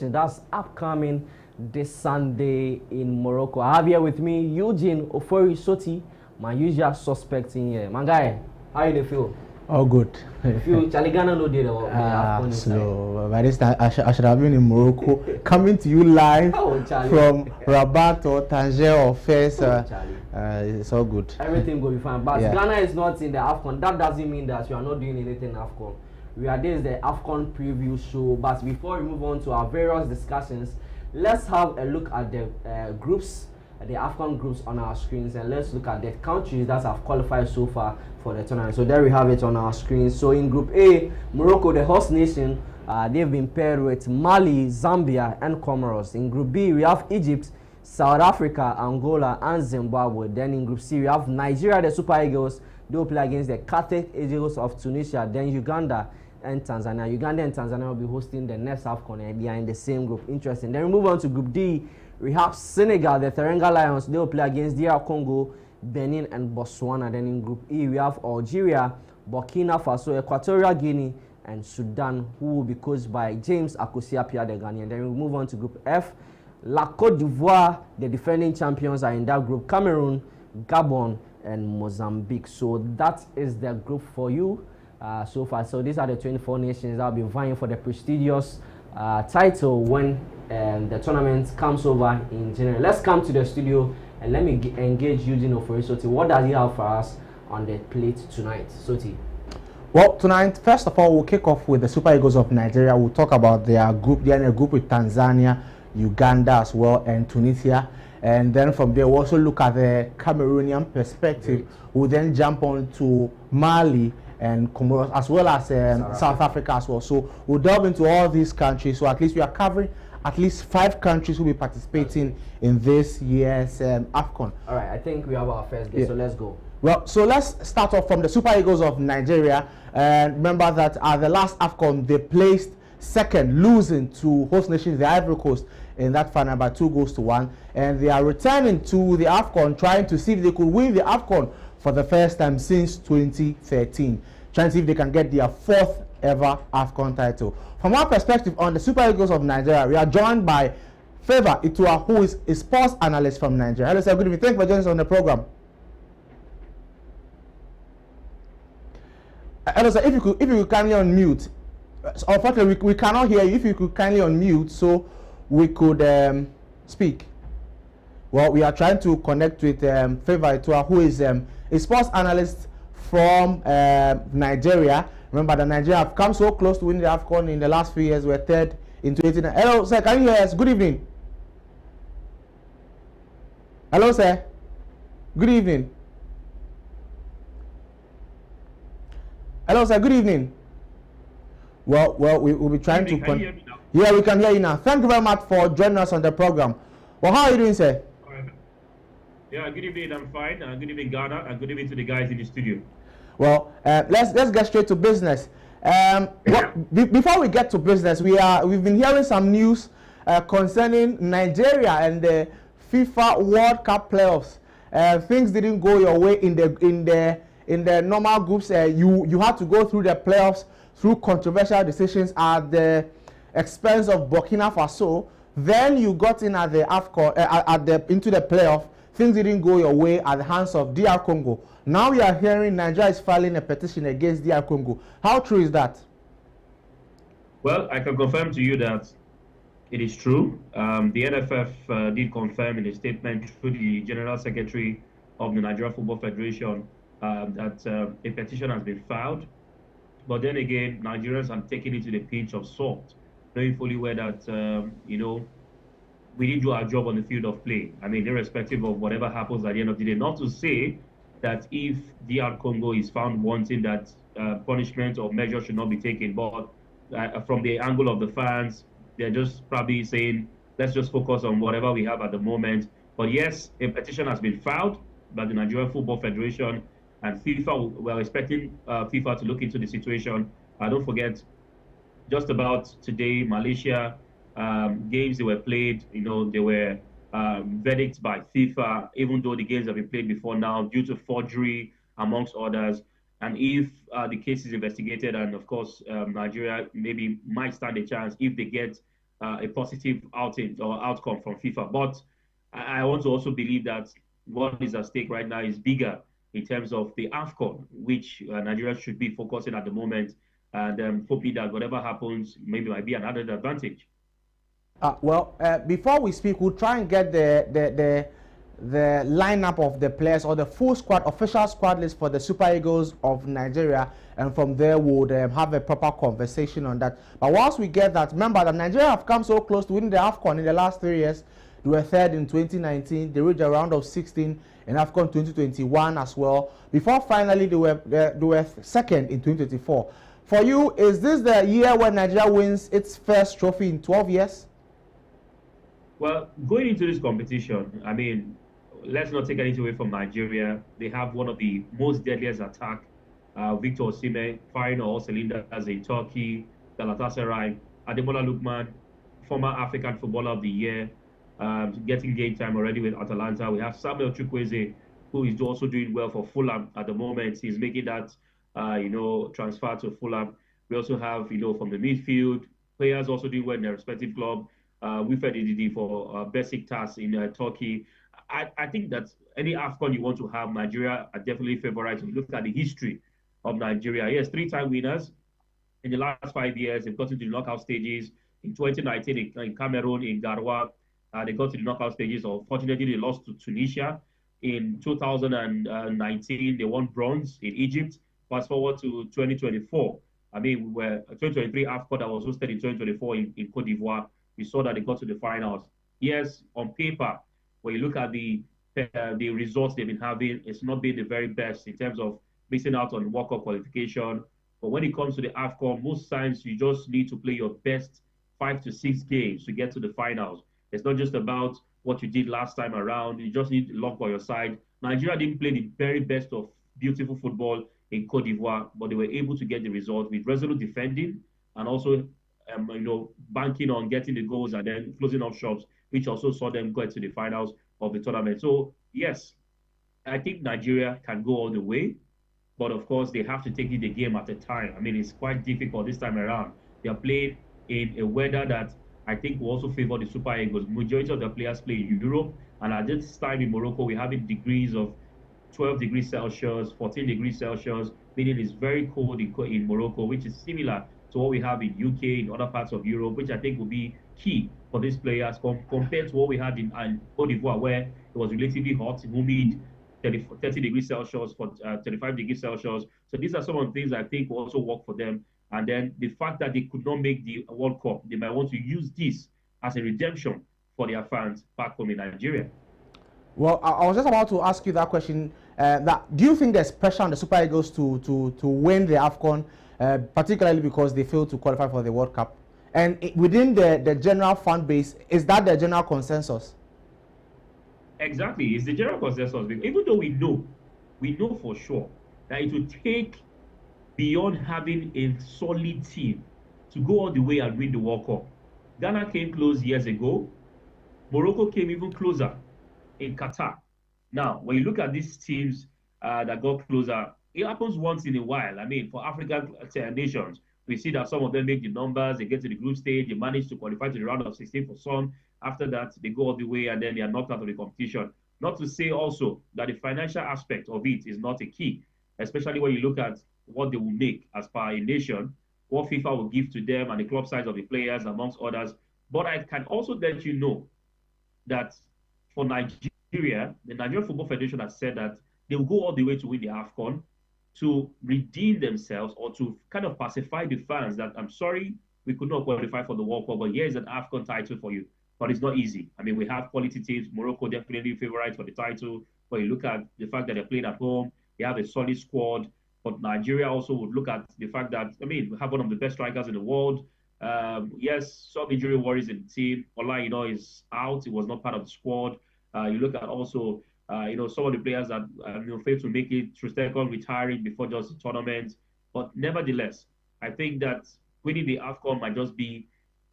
That's upcoming this Sunday in Morocco. I have here with me Eugene, Ofori, Sottie, my usual suspect in here. My guy, how you feel? All good. Feel Charlie Ghana no did the slow. By this time, I should have been in Morocco, coming to you live from Rabat or Tangier or Fes. It's all good. Everything will be fine. But Ghana is not in the AFCON. That doesn't mean that you are not doing anything in AFCON. This is the AFCON preview show. But before we move on to our various discussions, let's have a look at the groups, the AFCON groups on our screens, and let's look at the countries that have qualified so far for the tournament. So there we have it on our screen. So in Group A, Morocco, the host nation, they've been paired with Mali, Zambia, and Comoros. In Group B, we have Egypt, South Africa, Angola, and Zimbabwe. Then in Group C, we have Nigeria, the Super Eagles. They will play against the Carthage Eagles of Tunisia. Then Uganda and Tanzania. Uganda and Tanzania will be hosting the next AFCON, and they are in the same group. Interesting. Then we move on to Group D. We have Senegal, the Teranga Lions. They will play against DR Congo, Benin, and Botswana. Then in Group E, we have Algeria, Burkina Faso, Equatorial Guinea, and Sudan, who will be coached by James Akosua-Pia, the Ghanaian. Then we move on to Group F. La Côte d'Ivoire, the defending champions, are in that group. Cameroon, Gabon, and Mozambique. So that is the group for you so far. So these are the 24 nations that will be vying for the prestigious title when the tournament comes over in January. Let's come to the studio and let me engage Eugene Ofori. Sottie, what does he have for us on the plate tonight? Sottie. Well, tonight, first of all, we'll kick off with the Super Eagles of Nigeria. We'll talk about their group. They're in a group with Tanzania, Uganda as well, and Tunisia. And then from there, we'll also look at the Cameroonian perspective. We'll then jump on to Mali and Comoros, as well as South Africa as well. So we'll delve into all these countries. So at least we are covering at least 5 countries who will be participating in this year's AFCON. All right, I think we have our first guest, so let's go. Well, so let's start off from the Super Eagles of Nigeria. And remember that at the last AFCON, they placed second, losing to host nation, the Ivory Coast, in that final by 2-1. And they are returning to the AFCON, trying to see if they could win the AFCON for the first time since 2013. Trying to see if they can get their 4th ever AFCON title. From our perspective on the Super Eagles of Nigeria, we are joined by Favor Itua, who is a sports analyst from Nigeria. Hello, sir. Good evening. Thank you for joining us on the program. Hello, sir. If you could kindly unmute. Unfortunately, we cannot hear you. If you could kindly unmute so we could speak. Well, we are trying to connect with Favor Itua, who is a sports analyst from Nigeria. Remember that Nigeria have come so close to winning the AFCON in the last few years. We're third in 2018. Hello, sir. Can you hear us? Good evening. Hello, sir. Good evening. Hello, sir. Good evening. Well, we'll be trying to. Can you hear me now? Yeah, we can hear you now. Thank you very much for joining us on the program. Well, how are you doing, sir? Yeah, good evening. I'm fine. Good evening, Ghana, and good evening to the guys in the studio. Well, let's get straight to business. Before we get to business, we've been hearing some news concerning Nigeria and the FIFA World Cup playoffs. Things didn't go your way in the normal groups. You had to go through the playoffs through controversial decisions at the expense of Burkina Faso. Then you got in at the AFCON, into the playoff. Things didn't go your way at the hands of DR Congo. Now we are hearing Nigeria is filing a petition against DR Congo. How true is that? Well, I can confirm to you that it is true. The NFF did confirm in a statement through the General Secretary of the Nigeria Football Federation that a petition has been filed. But then again, Nigerians have taken it to the pinch of salt, knowing fully well that, we did do our job on the field of play. I mean, irrespective of whatever happens at the end of the day. Not to say that if DR Congo is found wanting, that punishment or measure should not be taken. But from the angle of the fans, they're just probably saying, let's just focus on whatever we have at the moment. But yes, a petition has been filed by the Nigeria Football Federation, and FIFA, we're expecting FIFA to look into the situation. Don't forget, just about today, Malaysia, games they were played, they were verdicts by FIFA, even though the games have been played before now, due to forgery, amongst others. And if the case is investigated, and of course, Nigeria maybe might stand a chance if they get a positive outing or outcome from FIFA. But I want to also believe that what is at stake right now is bigger in terms of the AFCON, which Nigeria should be focusing at the moment, and hoping that whatever happens, maybe might be an added advantage. Before we speak, we'll try and get the lineup of the players or the full squad, official squad list for the Super Eagles of Nigeria, and from there we'll have a proper conversation on that. But once we get that, remember that Nigeria have come so close to winning the AFCON in the last 3 years. They were third in 2019. They reached a round of 16 in AFCON 2021 as well. Before finally they were second in 2024. For you, is this the year when Nigeria wins its first trophy in 12 years? Well, going into this competition, I mean, let's not take anything away from Nigeria. They have one of the most deadliest attack. Victor Osimhen firing all cylinders in Turkey, Galatasaray, Ademola Lookman, former African Footballer of the Year, getting game time already with Atalanta. We have Samuel Chukwueze, who is also doing well for Fulham at the moment. He's making that, transfer to Fulham. We also have, from the midfield, players also doing well in their respective club. Wilfred Ndidi for Besiktas in Turkey. I think that any AFCON you want to have, Nigeria are definitely favorites. If you look at the history of Nigeria, yes, 3-time winners. In the last 5 years, they've got to the knockout stages. In 2019, in Cameroon, in Garoua, they got to the knockout stages. Unfortunately, they lost to Tunisia. In 2019, they won bronze in Egypt. Fast forward to 2024. I mean, we were 2023 AFCON that was hosted in 2024 in Cote d'Ivoire. We saw that they got to the finals. Yes, on paper, when you look at the results they've been having, it's not been the very best in terms of missing out on World Cup qualification. But when it comes to the AFCON, most times you just need to play your best 5 to 6 games to get to the finals. It's not just about what you did last time around. You just need luck on your side. Nigeria didn't play the very best of beautiful football in Cote d'Ivoire, but they were able to get the result with resolute defending and also banking on getting the goals and then closing off shops, which also saw them get to the finals of the tournament. So, yes, I think Nigeria can go all the way, but of course, they have to take it a game at a time. I mean, it's quite difficult this time around. They are playing in a weather that I think will also favor the Super Eagles. Majority of the players play in Europe, and at this time in Morocco, we're having degrees of 12 degrees Celsius, 14 degrees Celsius, meaning it's very cold in Morocco, which is similar to what we have in UK, in other parts of Europe, which I think will be key for these players compared to what we had in Cote d'Ivoire, where it was relatively hot, humid, 30 degrees Celsius, 35 degrees Celsius. So these are some of the things I think will also work for them. And then the fact that they could not make the World Cup, they might want to use this as a redemption for their fans back home in Nigeria. Well, I was just about to ask you that question. Do you think there's pressure on the Super Eagles to win the AFCON, particularly because they failed to qualify for the World Cup? And within the general fan base, is that the general consensus? Exactly, it's the general consensus. Even though we know for sure that it will take beyond having a solid team to go all the way and win the World Cup. Ghana came close years ago. Morocco came even closer in Qatar. Now, when you look at these teams that got closer, it happens once in a while. I mean, for African nations, we see that some of them make the numbers, they get to the group stage, they manage to qualify to the round of 16 for some. After that, they go all the way and then they are knocked out of the competition. Not to say also that the financial aspect of it is not a key, especially when you look at what they will make as per a nation, what FIFA will give to them and the club size of the players, amongst others. But I can also let you know that for Nigeria, the Nigerian Football Federation has said that they will go all the way to win the AFCON to redeem themselves or to kind of pacify the fans that, I'm sorry, we could not qualify for the World Cup, but here's an AFCON title for you. But it's not easy. I mean, we have quality teams. Morocco definitely favorites for the title. But you look at the fact that they're playing at home, they have a solid squad. But Nigeria also would look at the fact that, I mean, we have one of the best strikers in the world. Yes, some injury worries in the team. Ola, is out. He was not part of the squad. You look at also, some of the players that failed to make it. Trustekon retiring before just the tournament. But nevertheless, I think that winning the AFCON might just be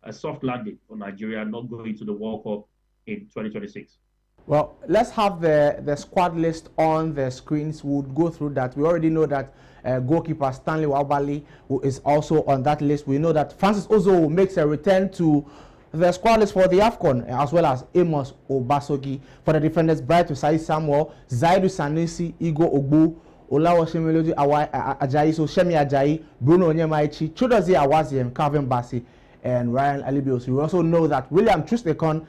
a soft landing for Nigeria, not going to the World Cup in 2026. Well, let's have the squad list on the screens. We'll go through that. We already know that goalkeeper Stanley Wabali, who is also on that list. We know that Francis Ozo makes a return to the squad list for the AFCON, as well as Amos Obasogi. For the defenders, Bright Osai Samuel, Zaidu Sanusi, Igor Ogbu, Olawoshe Melody Ajayi, so Shemi Ajayi, Bruno Onyemaichi, Chodozie Awaziem, Calvin Bassi, and Ryan Alibios. We also know that William Trustekon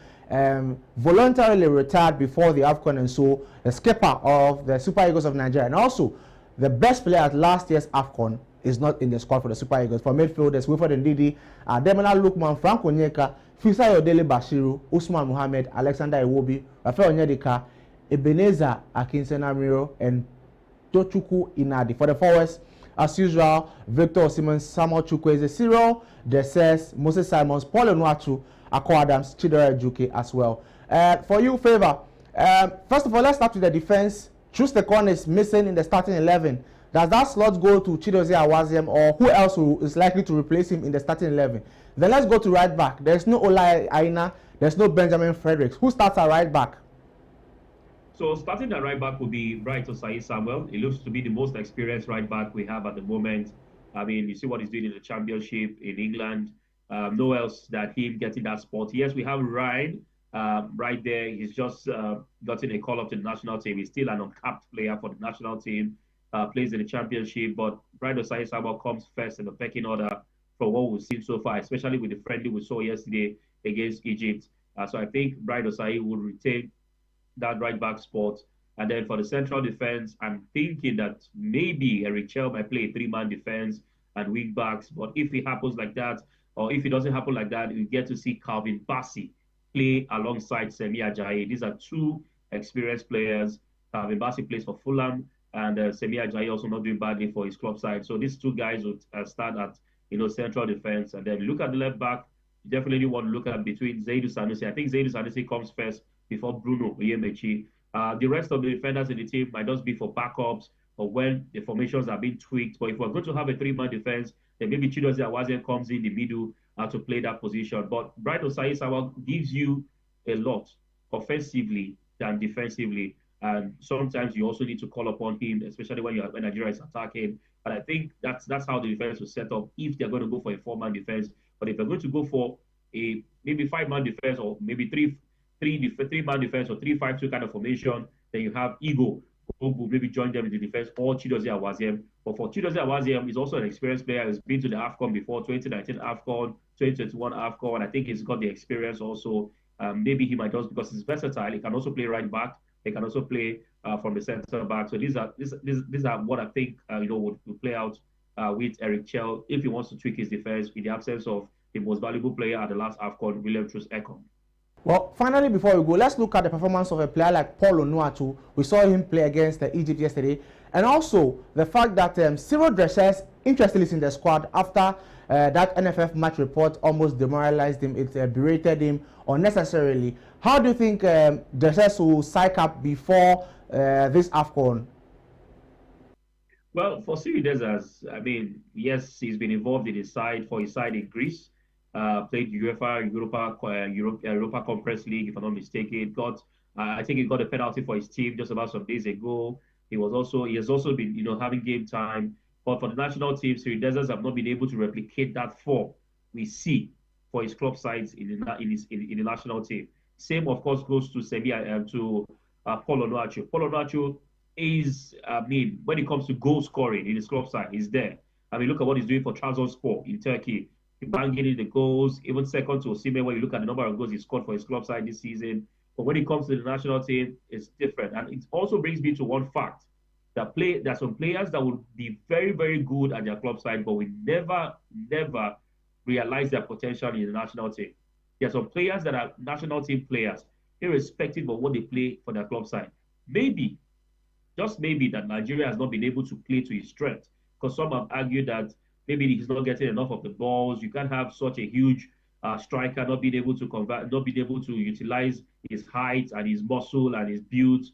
voluntarily retired before the AFCON, and so the skipper of the Super Eagles of Nigeria, and also the best player at last year's AFCON, is not in the squad for the Super Eagles. For midfielders, Wilfred Ndidi, Demona Lukman, Frank Onyeka, Fisayo Dele Bashiru, Usman Mohammed, Alexander Iwobi, Rafael Onyedika, Ebenezer Akinsenamiro, and Tochuku Inadi. For the forwards, as usual, Victor Osimhen, Samuel Chukwueze, Cyril Desess, Moses Simons, Paul Onuachu, Akko Adams, Chidera Ejuke as well. For you, Favor, first of all, let's start with the defense. Trustekon is missing in the starting 11. Does that slot go to Chidozie Awaziem, or who else is likely to replace him in the starting 11? Then let's go to right back. There's no Ola Aina, there's no Benjamin Fredericks. Who starts at right back? So starting at right back would be Bright Osai Samuel. He looks to be the most experienced right back we have at the moment. I mean, you see what he's doing in the championship in England. No else that him getting that spot. Yes, we have Ryan right there. He's just gotten a call up to the national team. He's still an uncapped player for the national team. Plays in the championship, but Bright Osai Samuel comes first in the pecking order for what we've seen so far, especially with the friendly we saw yesterday against Egypt. So I think Bright Osai will retain that right back spot. And then for the central defense, I'm thinking that maybe Eric Chell might play a three-man defense and wing backs. But if it happens like that, or if it doesn't happen like that, we get to see Calvin Bassi play alongside Semi Ajayi. These are two experienced players. Calvin Bassi plays for Fulham, and Semi Ajayi also not doing badly for his club side. So these two guys would start at central defense, and then look at the left back. You definitely want to look at between Zaidu Sanusi. I think Zaidu Sanusi comes first before Bruno Oyemechi. The rest of the defenders in the team might just be for backups or when the formations are being tweaked. But if we're going to have a three-man defense, then maybe Chidozie Awaziem comes in the middle to play that position. But Bright Osai Samuel gives you a lot offensively than defensively. And sometimes you also need to call upon him, especially when Nigeria is attacking. But I think that's how the defense will set up if they're going to go for a four-man defense. But if they're going to go for a maybe five-man defense or maybe three-man defense or 3-5-2 kind of formation, then you have Igor who will maybe join them in the defense, or Chidozie Awaziem. But for Chidozie Awaziem, he's also an experienced player. He's been to the AFCON before, 2019 AFCON, 2021 AFCON. I think he's got the experience also. Maybe he might just, because he's versatile, he can also play right back. They can also play from the center back. So these are what I think would play out with Eric Chell if he wants to tweak his defense in the absence of the most valuable player at the last AFCON, William Trustekon. Well, finally, before we go, let's look at the performance of a player like Paul Onuachu. We saw him play against Egypt yesterday, and also the fact that Cyril Desess, interestingly, is in the squad after that NFF match report almost demoralized him. It berated him unnecessarily. How do you think Desess will psych up before this AFCON? Well, for Cyril Desess, I mean, yes, he's been involved in his side in Greece. Played UEFA Europa Conference League, if I'm not mistaken. I think he got a penalty for his team just about some days ago. He has also been having game time. But for the national team, Cyril Desess have not been able to replicate that form we see for his club sides in the national team. Same, of course, goes to Paul Onuachu. Paul Onuachu is, when it comes to goal scoring in his club side, he's there. I mean, look at what he's doing for Trabzonspor in Turkey. Banging in the goals, even second to Osimhen when you look at the number of goals he scored for his club side this season. But when it comes to the national team, it's different. And it also brings me to one fact. There are some players that would be very, very good at their club side, but we never realize their potential in the national team. There are some players that are national team players, irrespective of what they play for their club side. Maybe, just maybe, that Nigeria has not been able to play to his strength. Because some have argued that maybe he's not getting enough of the balls. You can't have such a huge striker not being able to convert, not being able to utilize his height and his muscle and his build.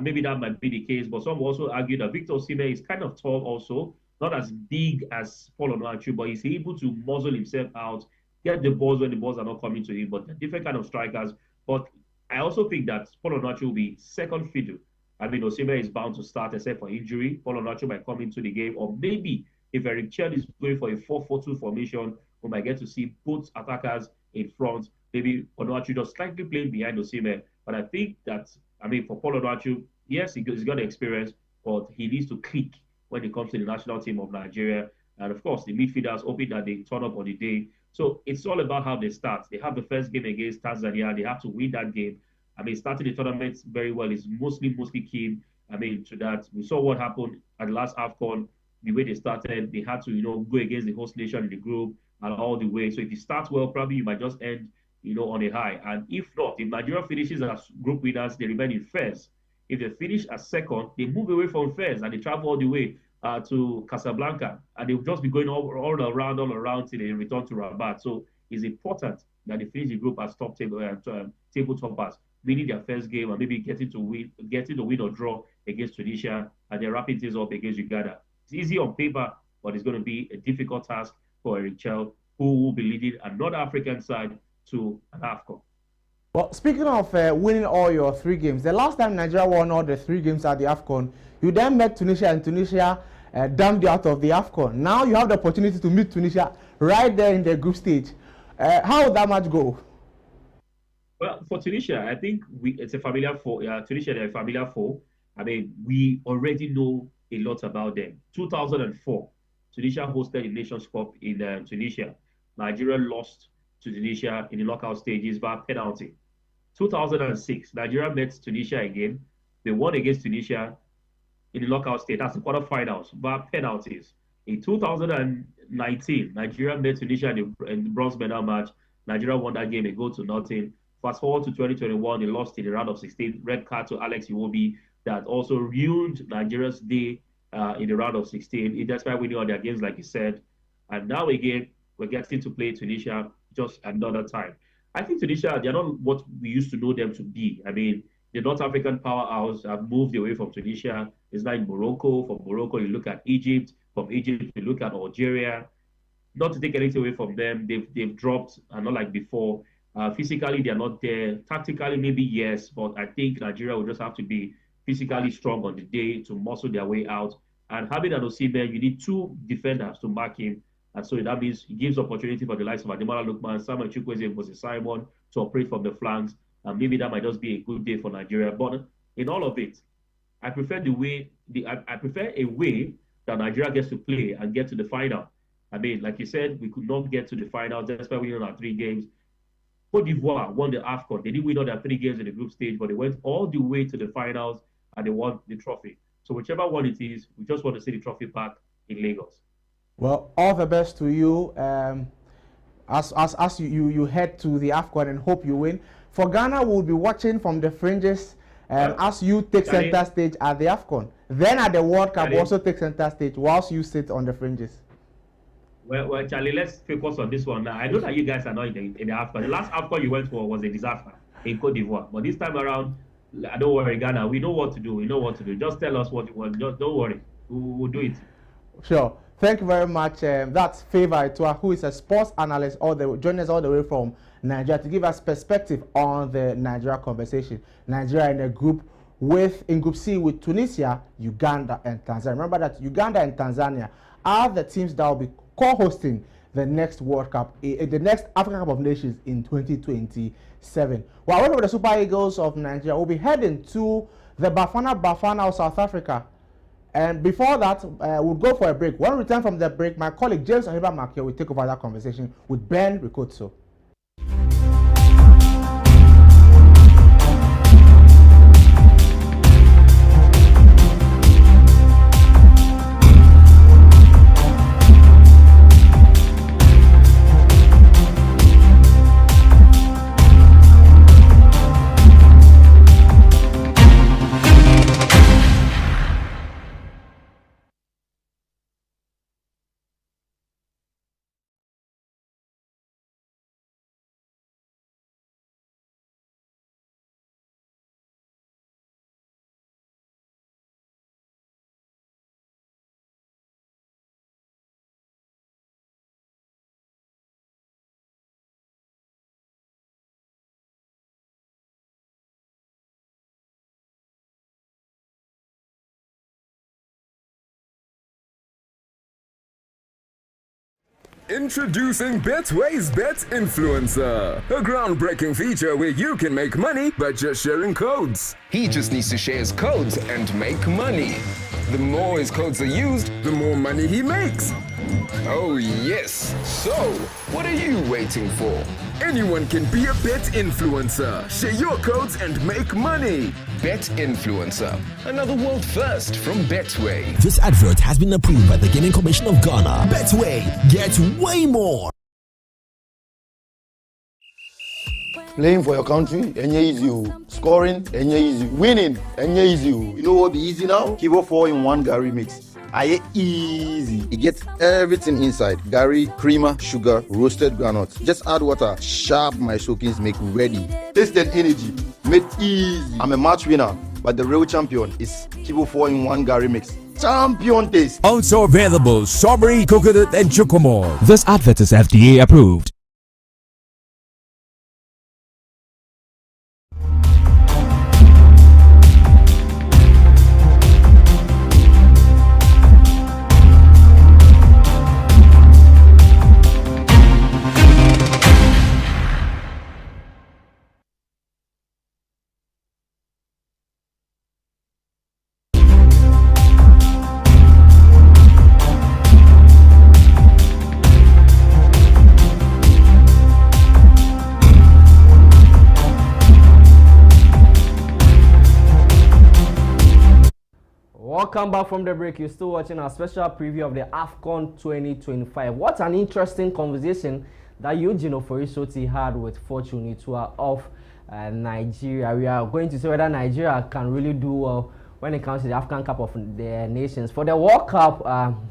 Maybe that might be the case, but some also argue that Victor Osimhen is kind of tall also, not as big as Paul Onuachu, but he's able to muzzle himself out, get the balls when the balls are not coming to him, but they're different kind of strikers. But I also think that Paul Onuachu will be second fiddle. I mean, Osimhen is bound to start except for injury. Paul Onuachu might come into the game, or maybe if Eric Chell is going for a 4-4-2 formation, we might get to see both attackers in front maybe Onuachu just slightly playing behind Osimhen. But I think that, I mean, for Paul Onuachu, yes, he's got the experience, but he needs to click when it comes to the national team of Nigeria. And of course, the midfielders hoping that they turn up on the day. So it's all about how they start. They have the first game against Tanzania. They have to win that game. I mean, starting the tournament very well is mostly key. I mean, to that. We saw what happened at the last AFCON, the way they started. They had to, go against the host nation in the group and all the way. So if you start well, probably you might just end, on a high. And if not, if Nigeria finishes as group winners, they remain in first. If they finish as second, they move away from first and they travel all the way to Casablanca, and they'll just be going all around till they return to Rabat. So it's important that they finish the group as top table toppers, winning their first game and maybe getting to win or draw against Tunisia, and then wrapping things up against Uganda. It's easy on paper, but it's going to be a difficult task for Eric Chell, who will be leading another African side to an AFCON. Well, speaking of winning all your 3 games, the last time Nigeria won all the 3 games at the AFCON, you then met Tunisia, and Tunisia dumped you out of the AFCON. Now you have the opportunity to meet Tunisia right there in the group stage. How would that match go? Well, for Tunisia, I think it's a familiar foe. Tunisia, they're a familiar foe. I mean, we already know a lot about them. 2004, Tunisia hosted the Nations Cup in Tunisia. Nigeria lost to Tunisia in the knockout stages by penalty. 2006, Nigeria met Tunisia again. They won against Tunisia in the knockout stage. That's the quarterfinals by penalties. In 2019, Nigeria met Tunisia in the bronze medal match. Nigeria won that game a goal to nothing. Fast forward to 2021, they lost in the round of 16. Red card to Alex Iwobi that also ruined Nigeria's day in the round of 16. That's why winning all their games, like you said. And now again, we're getting to play Tunisia just another time. I think Tunisia, they're not what we used to know them to be. I mean, the North African powerhouse have moved away from Tunisia. It's like Morocco. From Morocco, you look at Egypt. From Egypt, you look at Algeria. Not to take anything away from them, they've dropped, and not like before. Physically, they're not there. Tactically, maybe yes, but I think Nigeria will just have to be physically strong on the day to muscle their way out. And having an Osimhen, you need 2 defenders to mark him. And so that means it gives opportunity for the likes of Ademola Lookman, Samuel Chukwueze, Moses Simon to operate from the flanks. And maybe that might just be a good day for Nigeria. But in all of it, I prefer I prefer a way that Nigeria gets to play and get to the final. I mean, like you said, we could not get to the final despite winning our 3 games. Cote d'Ivoire won the AFCON. They didn't win all their 3 games in the group stage, but they went all the way to the finals and they won the trophy. So whichever one it is, we just want to see the trophy back in Lagos. Well, all the best to you as you head to the AFCON and hope you win. For Ghana, we'll be watching from the fringes as you take center stage at the AFCON. Then at the World Cup, also take center stage whilst you sit on the fringes. Well, Charlie, let's focus on this one now. I know that you guys are not in the AFCON. The last AFCON you went for was a disaster in Cote d'Ivoire. But this time around, don't worry, Ghana. We know what to do. We know what to do. Just tell us what you want. Just don't worry. We'll do it. Sure. Thank you very much. That's Favor Itua, who is a sports analyst, joining us all the way from Nigeria to give us perspective on the Nigeria conversation. Nigeria in a group in Group C with Tunisia, Uganda, and Tanzania. Remember that Uganda and Tanzania are the teams that will be co-hosting the next World Cup, the next African Cup of Nations in 2027. Well, one of the Super Eagles of Nigeria will be heading to the Bafana of South Africa. And before that, we'll go for a break. When we return from the break, my colleague James Ohenba McKeown will take over that conversation with Ben Ricotso. Introducing Betway's Bet Influencer, a groundbreaking feature where you can make money by just sharing codes. He just needs to share his codes and make money. The more his codes are used, the more money he makes. Oh yes, so what are you waiting for? Anyone can be a bet influencer. Share your codes and make money. Bet Influencer, another world first from Betway. This advert has been approved by the Gaming Commission of Ghana. Betway, get way more. Playing for your country, easy. Scoring, easy. Winning, easy. You know what be easy now? Kivo 4-in-1 Gary mix. Aye easy. It gets everything inside. Gary, creamer, sugar, roasted groundnuts. Just add water. Sharp my soakings make ready. Taste and energy. Made easy. I'm a match winner, but the real champion is Kivo 4-in-1 Gary mix. Champion taste. Also available strawberry, coconut, and chocomore. This advert is FDA approved. Welcome back from the break. You're still watching our special preview of the AFCON 2025. What an interesting conversation that Eugene Ofori Sottie had with Fortune Itua of Nigeria. We are going to see whether Nigeria can really do well when it comes to the African Cup of the Nations. For the World Cup,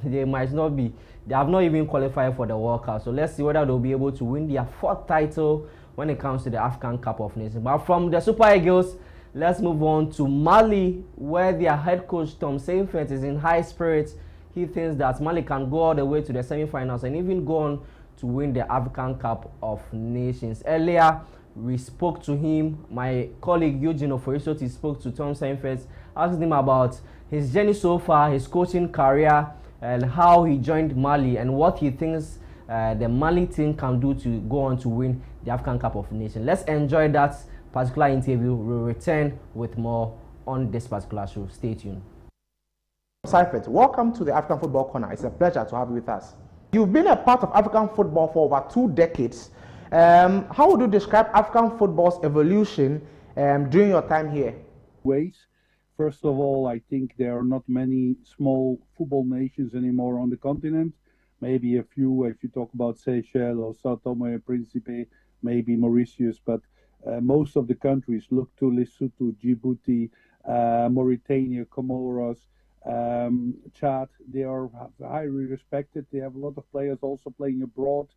they might not be. They have not even qualified for the World Cup. So let's see whether they'll be able to win their fourth title when it comes to the African Cup of Nations. But from the Super Eagles, let's move on to Mali, where their head coach Tom Saintfiet is in high spirits. He thinks that Mali can go all the way to the semi-finals and even go on to win the African Cup of Nations. Earlier, we spoke to him. My colleague Eugene Ofori Sottie spoke to Tom Saintfiet, asked him about his journey so far, his coaching career, and how he joined Mali and what he thinks the Mali team can do to go on to win the African Cup of Nations. Let's enjoy that particular interview. We'll return with more on this particular show. Stay tuned. Saifet, welcome to the African Football Corner. It's a pleasure to have you with us. You've been a part of African football for over 2 decades. How would you describe African football's evolution during your time here? Ways. First of all, I think there are not many small football nations anymore on the continent. Maybe a few, if you talk about Seychelles or Sao Tome and Principe, maybe Mauritius, but most of the countries look to Lesotho, Djibouti, Mauritania, Comoros, Chad. They are highly respected. They have a lot of players also playing abroad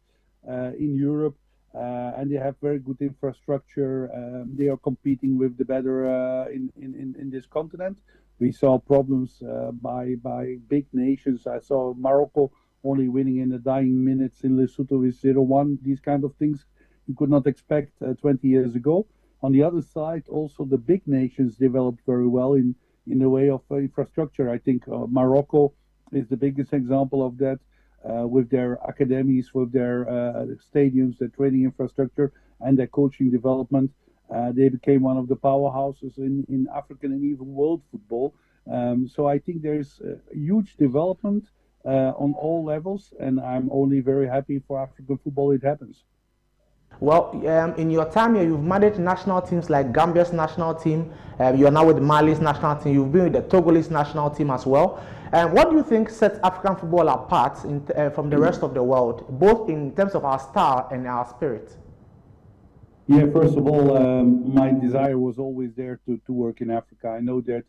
in Europe, and they have very good infrastructure. They are competing with the better in this continent. We saw problems by big nations. I saw Morocco only winning in the dying minutes in Lesotho with 0-1. These kind of things you could not expect 20 years ago. On the other side, also the big nations developed very well in the way of infrastructure. I think Morocco is the biggest example of that, with their academies, with their stadiums, their training infrastructure, and their coaching development. They became one of the powerhouses in African and even world football. So I think there's a huge development on all levels, and I'm only very happy for African football it happens. Well, in your time here, you've managed national teams like Gambia's national team. You're now with Mali's national team. You've been with the Togolese national team as well. What do you think sets African football apart from the rest of the world, both in terms of our style and our spirit? Yeah, first of all, my desire was always there to work in Africa. I know that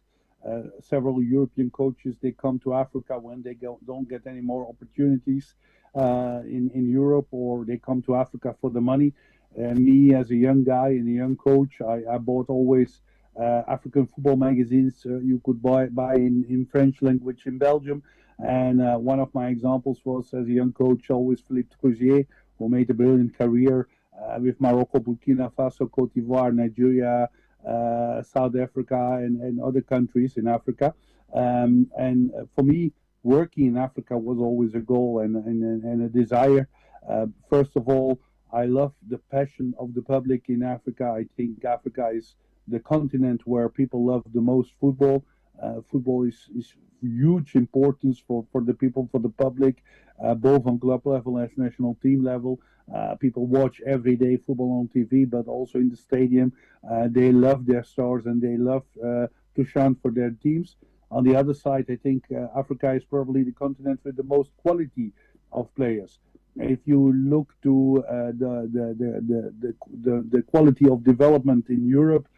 several European coaches, they come to Africa when they don't get any more opportunities in Europe, or they come to Africa for the money. Me, as a young guy and a young coach, I bought always African football magazines you could buy in French language in Belgium. And one of my examples was, as a young coach, always Philippe Trousier, who made a brilliant career with Morocco, Burkina Faso, Cote d'Ivoire, Nigeria, South Africa, and other countries in Africa. And for me, working in Africa was always a goal and a desire. First of all, I love the passion of the public in Africa. I think Africa is the continent where people love the most football. Football is huge importance for the people, for the public, both on club level and national team level. People watch every day football on TV, but also in the stadium. They love their stars and they love to chant for their teams. On the other side, I think Africa is probably the continent with the most quality of players. If you look to the quality of development in Europe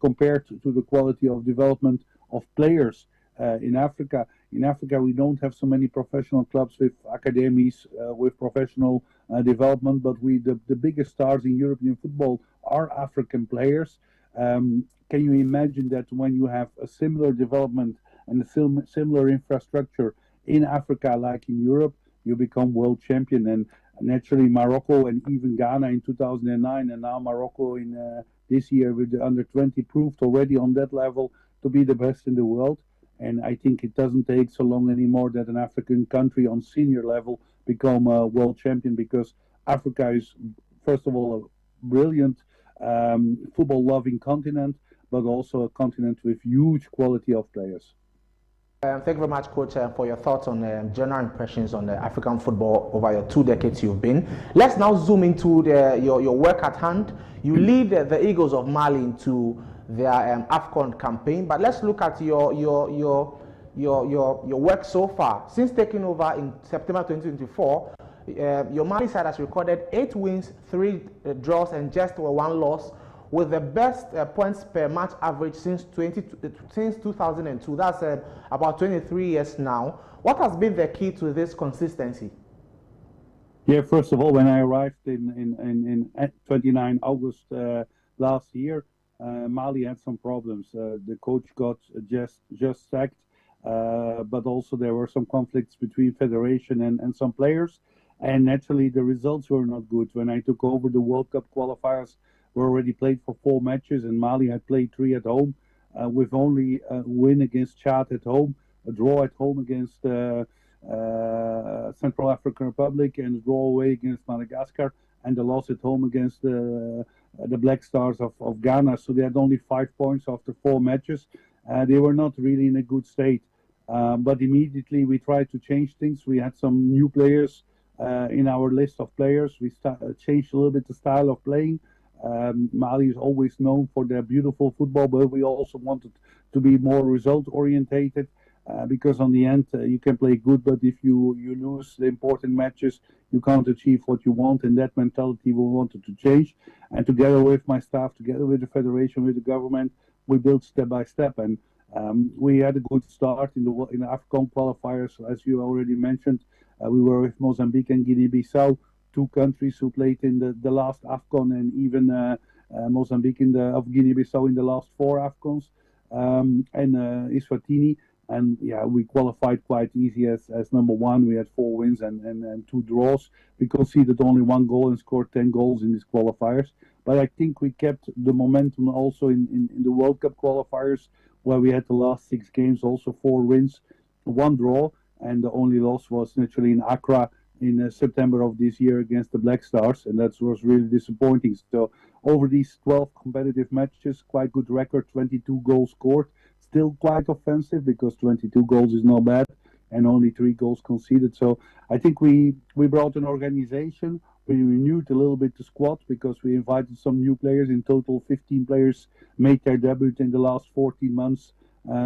compared to the quality of development of players in Africa we don't have so many professional clubs with academies with professional development, but the biggest stars in European football are African players. Can you imagine that when you have a similar development and a similar infrastructure in Africa like in Europe, you become world champion? And naturally Morocco and even Ghana in 2009 and now Morocco in this year with the under 20 proved already on that level to be the best in the world. And I think it doesn't take so long anymore that an African country on senior level become a world champion, because Africa is first of all a brilliant football loving continent, but also a continent with huge quality of players. Thank you very much, Coach, for your thoughts on general impressions on African football over your 2 decades you've been. Let's now zoom into your work at hand. You lead the Eagles of Mali into their AFCON campaign, but let's look at your work so far. Since taking over in September 2024, your Mali side has recorded 8 wins, 3 draws, and just 1 loss, with the best points per match average since 2002. That's about 23 years now. What has been the key to this consistency? Yeah, first of all, when I arrived in 29 August last year, Mali had some problems. The coach got just sacked, but also there were some conflicts between federation and some players, and naturally the results were not good. When I took over, the World Cup qualifiers were already played for 4 matches, and Mali had played 3 at home, with only a win against Chad at home, a draw at home against Central African Republic, and a draw away against Madagascar, and the loss at home against the Black Stars of Ghana. So they had only 5 points after 4 matches. They were not really in a good state. But immediately we tried to change things. We had some new players in our list of players. We changed a little bit the style of playing. Mali is always known for their beautiful football, but we also wanted to be more result orientated, because on the end you can play good, but if you lose the important matches, you can't achieve what you want. And that mentality we wanted to change, and together with my staff, together with the federation, with the government, we built step by step. And we had a good start in the AFCON qualifiers, as you already mentioned. We were with Mozambique and Guinea-Bissau, 2 countries who played in the last AFCON, and even Mozambique of Guinea-Bissau in the last 4 AFCONs, and Eswatini. And yeah, we qualified quite easy as number 1. We had 4 wins and 2 draws. We conceded only 1 goal and scored 10 goals in these qualifiers. But I think we kept the momentum also in the World Cup qualifiers, where we had the last 6 games, also 4 wins, 1 draw, and the only loss was naturally in Accra in September of this year against the Black Stars, and that was really disappointing. So over these 12 competitive matches, quite good record, 22 goals scored. Still quite offensive, because 22 goals is not bad, and only 3 goals conceded. So I think we brought an organization. We renewed a little bit the squad, because we invited some new players. In total, 15 players made their debut in the last 14 months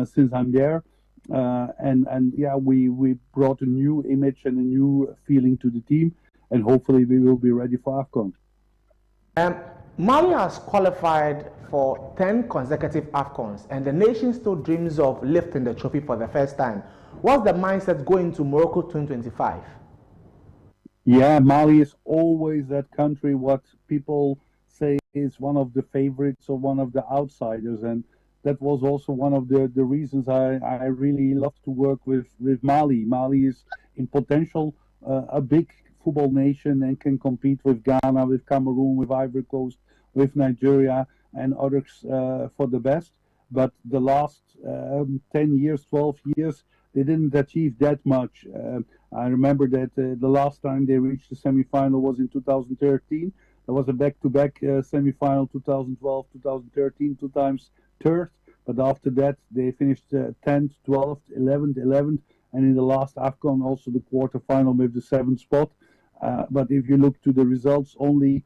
since I'm there. And yeah, we brought a new image and a new feeling to the team, and hopefully we will be ready for AFCON. Mali has qualified for 10 consecutive AFCONs, and the nation still dreams of lifting the trophy for the first time. What's the mindset going to Morocco 2025? Yeah, Mali is always that country what people say is one of the favorites or one of the outsiders, and that was also one of the reasons I really love to work with Mali. Mali is in potential a big football nation and can compete with Ghana, with Cameroon, with Ivory Coast, with Nigeria and others for the best. But the last 10 years, 12 years, they didn't achieve that much. I remember that the last time they reached the semi-final was in 2013. There was a back-to-back semi-final, 2012, 2013, two times third. But after that, they finished 10th, 12th, 11th, 11th, and in the last AFCON also the quarter-final with the 7th spot. But if you look to the results, only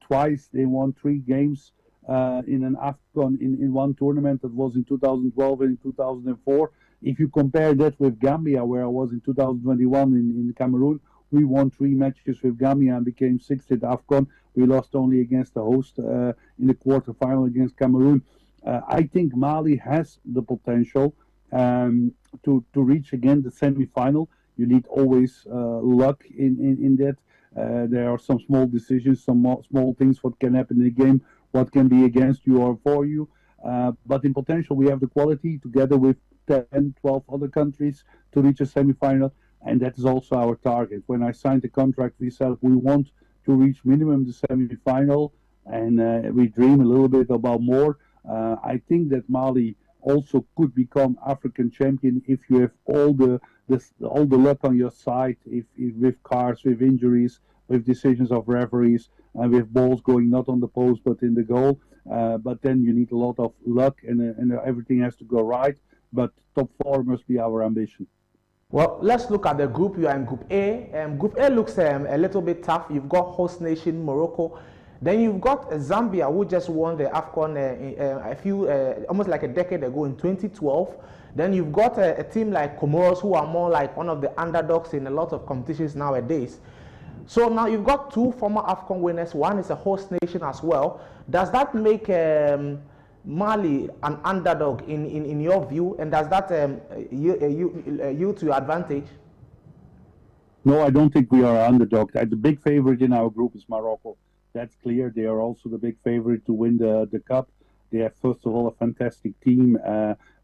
twice they won 3 games in an AFCON in one tournament. That was in 2012 and in 2004. If you compare that with Gambia, where I was in 2021 in Cameroon, we won 3 matches with Gambia and became 6th at AFCON. We lost only against the host in the quarterfinal against Cameroon. I think Mali has the potential to reach again the semi-final. You need always luck in that. There are some small decisions, some small things what can happen in the game, what can be against you or for you. But in potential, we have the quality together with 10, 12 other countries to reach a semi-final, and that is also our target. When I signed the contract, we said we want to reach minimum the semi-final, and we dream a little bit about more. I think that Mali also could become African champion if you have all the luck on your side, if with cards, with injuries, with decisions of referees, and with balls going not on the post but in the goal. But then you need a lot of luck, and everything has to go right. But top 4 must be our ambition. Well, let's look at the group. You are in Group A. Group A looks a little bit tough. You've got host nation Morocco. Then you've got Zambia, who just won the AFCON almost like a decade ago in 2012. Then you've got a team like Comoros, who are more like one of the underdogs in a lot of competitions nowadays. So now you've got 2 former AFCON winners. One is a host nation as well. Does that make Mali an underdog in your view, and does that yield to your advantage? No, I don't think we are an underdog. The big favorite in our group is Morocco. That's clear. They are also the big favorite to win the cup. They have, first of all, a fantastic team.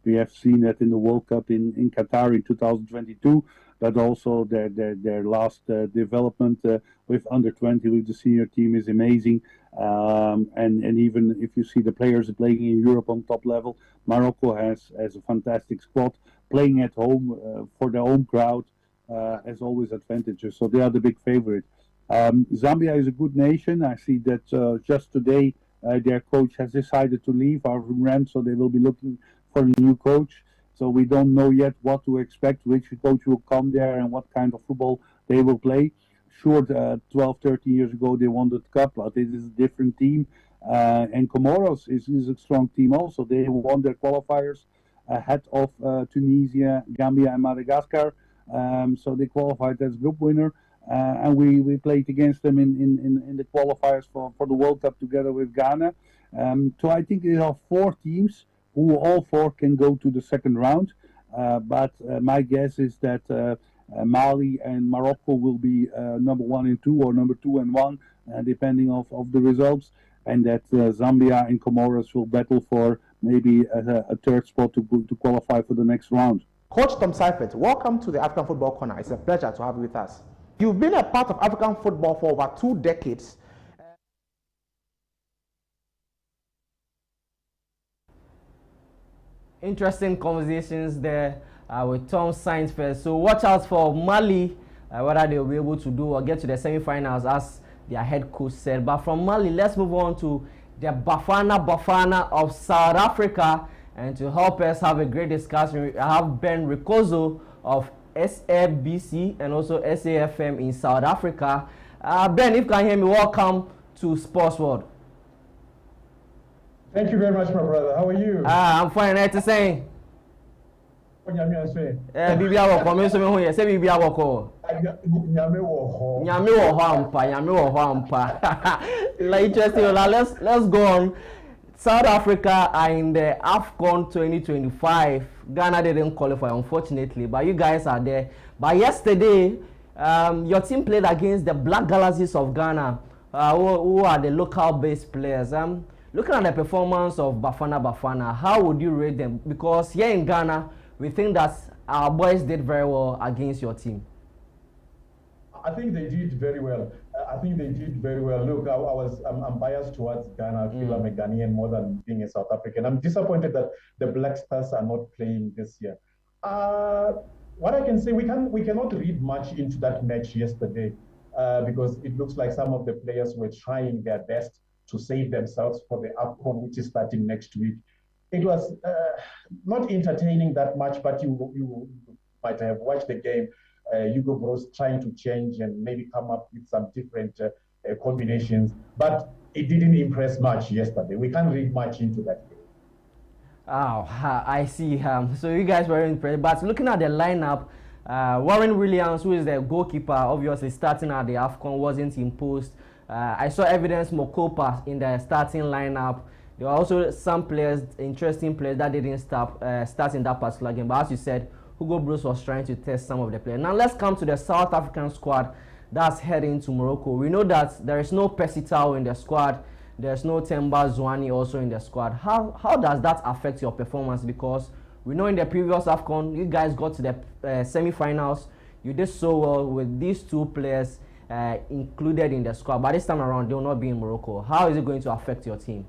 We have seen that in the World Cup in Qatar in 2022, but also their last development with under 20 with the senior team is amazing. And even if you see the players playing in Europe on top level, Morocco has a fantastic squad. Playing at home for their home crowd has always advantages. So they are the big favorite. Zambia is a good nation. I see that just today their coach has decided to leave Arvin Ram, so they will be looking for a new coach. So we don't know yet what to expect, which coach will come there and what kind of football they will play. Sure, 12, 13 years ago they won the cup, but it is a different team. And Comoros is a strong team also. They won their qualifiers ahead of Tunisia, Gambia and Madagascar. So they qualified as group winner. And we played against them in the qualifiers for the World Cup together with Ghana. So I think there are 4 teams who all 4 can go to the second round. But my guess is that Mali and Morocco will be number 1 and 2 or number 2 and 1, depending of the results. And that Zambia and Comoros will battle for maybe a third spot to qualify for the next round. Coach Tom Seifert, welcome to the African Football Corner. It's a pleasure to have you with us. You've been a part of African football for over 2 decades. Interesting conversations there with Tom Seifert. So watch out for Mali, whether they will be able to do or get to the semi-finals, as their head coach said. But from Mali, let's move on to the Bafana of South Africa. And to help us have a great discussion, I have Ben Ricozo of SABC and also SAFM in South Africa. Ben, if you can hear me, welcome to Sports World. Thank you very much, my brother. How are you? I'm fine. Nice to say. Bibi awoko me so me hu ye se bibi awoko. Nyame wo ampa. Like interesting. Let's go on. South Africa are in the AFCON 2025. Ghana didn't qualify, unfortunately, but you guys are there. But yesterday, your team played against the Black Galaxies of Ghana, who are the local-based players. Looking at the performance of Bafana, how would you rate them? Because here in Ghana, we think that our boys did very well against your team. I think they did very well. Look, I'm biased towards Ghana. I feel I'm a Ghanaian more than being a South African. I'm disappointed that the Black Stars are not playing this year. what I can say, we cannot read much into that match yesterday because it looks like some of the players were trying their best to save themselves for the AFCON, which is starting next week. It was not entertaining that much, but you might have watched the game. Hugo Bros trying to change and maybe come up with some different combinations, but it didn't impress much yesterday. We can't read much into that game. Oh, I see. So you guys were impressed, but looking at the lineup, Warren Williams, who is the goalkeeper, obviously starting at the AFCON, wasn't imposed. I saw evidence Mokopa in the starting lineup. There were also some players, interesting players that didn't start in that particular game. But as you said, Hugo Bros was trying to test some of the players. Now let's come to the South African squad that's heading to Morocco. We know that there is no Pesitao in the squad. There's no Temba Zwane also in the squad. How does that affect your performance? Because we know in the previous AFCON, you guys got to the semi-finals. You did so well with these two players included in the squad. But this time around, they will not be in Morocco. How is it going to affect your team?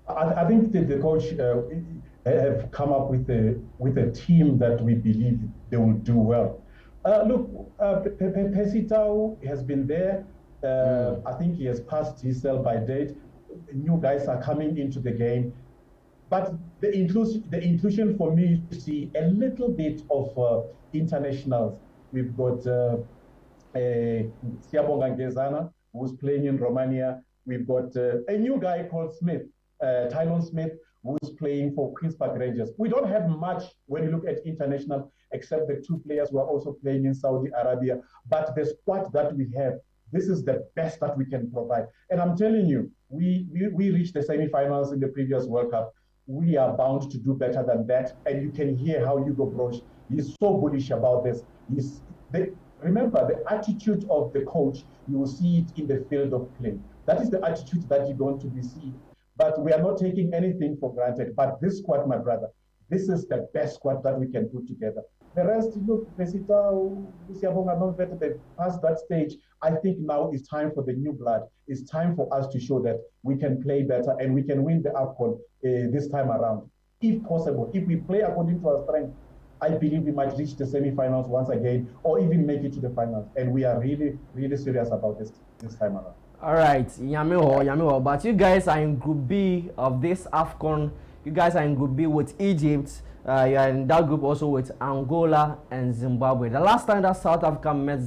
I think the coach have come up with a team that we believe they will do well. Look, Pesitao has been there. I think he has passed his sell-by date. New guys are coming into the game. But the inclusion for me to see a little bit of internationals. We've got Siabonga Ngezana, who's playing in Romania. We've got a new guy called Smith, Tylon Smith, who's playing for Queen's Park Rangers. We don't have much when you look at international, except the two players who are also playing in Saudi Arabia. But the squad that we have, this is the best that we can provide. And I'm telling you, we reached the semi-finals in the previous World Cup. We are bound to do better than that. And you can hear how Hugo Broch, he's so bullish about this. Remember, the attitude of the coach, you will see it in the field of play. That is the attitude that you're going to be seeing. But we are not taking anything for granted. But this squad, my brother, this is the best squad that we can put together. The rest, look, Pesitao, Siabonga, non-vetted, they've passed that stage. I think now it's time for the new blood. It's time for us to show that we can play better and we can win the AFCON this time around. If possible, if we play according to our strength, I believe we might reach the semi-finals once again or even make it to the finals. And we are really, really serious about this time around. All right, Yamiho. But you guys are in Group B of this AFCON. You guys are in Group B with Egypt. You are in that group also with Angola and Zimbabwe. The last time that South Africa met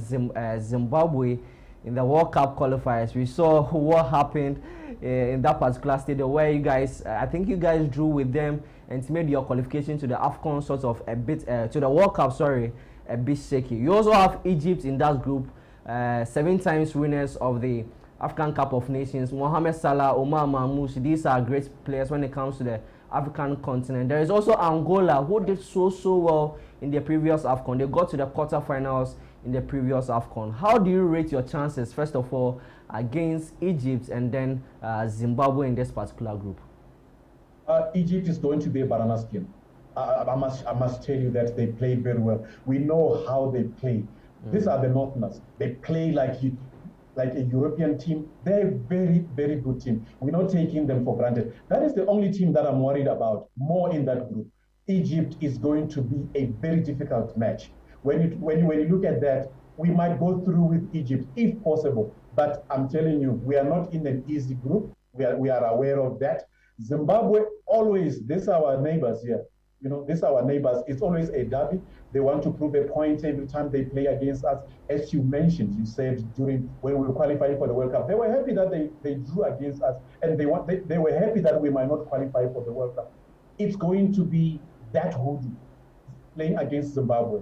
Zimbabwe in the World Cup qualifiers, we saw what happened in that particular stadium where you guys, I think you guys drew with them and made your qualification to the AFCON sort of a bit, to the World Cup, sorry, a bit shaky. You also have Egypt in that group, 7 times winners of the African Cup of Nations. Mohamed Salah, Omar Mamouche, these are great players when it comes to the African continent. There is also Angola, who did so well in the previous AFCON. They got to the quarterfinals in the previous AFCON. How do you rate your chances, first of all, against Egypt and then Zimbabwe in this particular group? Egypt is going to be a banana skin. I must tell you that they play very well. We know how they play. These are the Northerners. They play like a European team. They're a very, very good team. We're not taking them for granted. That is the only team that I'm worried about more in that group. Egypt is going to be a very difficult match. When you look at that, we might go through with Egypt if possible. But I'm telling you, we are not in an easy group. We are aware of that. Zimbabwe, always, these are our neighbors here. You know, these are our neighbors. It's always a derby. They want to prove a point every time they play against us. As you mentioned, you said when we were qualifying for the World Cup, they were happy that they drew against us, and they were happy that we might not qualify for the World Cup. It's going to be that hoodoo playing against Zimbabwe.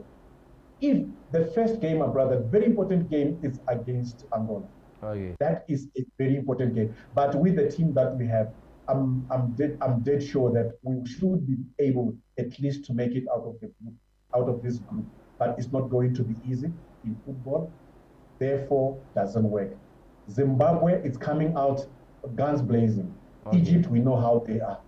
If the first game, my brother, very important game is against Angola. Okay. That is a very important game. But with the team that we have, I'm dead sure that we should be able at least to make it out of this group. But it's not going to be easy in football. Therefore, doesn't work. Zimbabwe is coming out guns blazing. Okay. Egypt, we know how they are.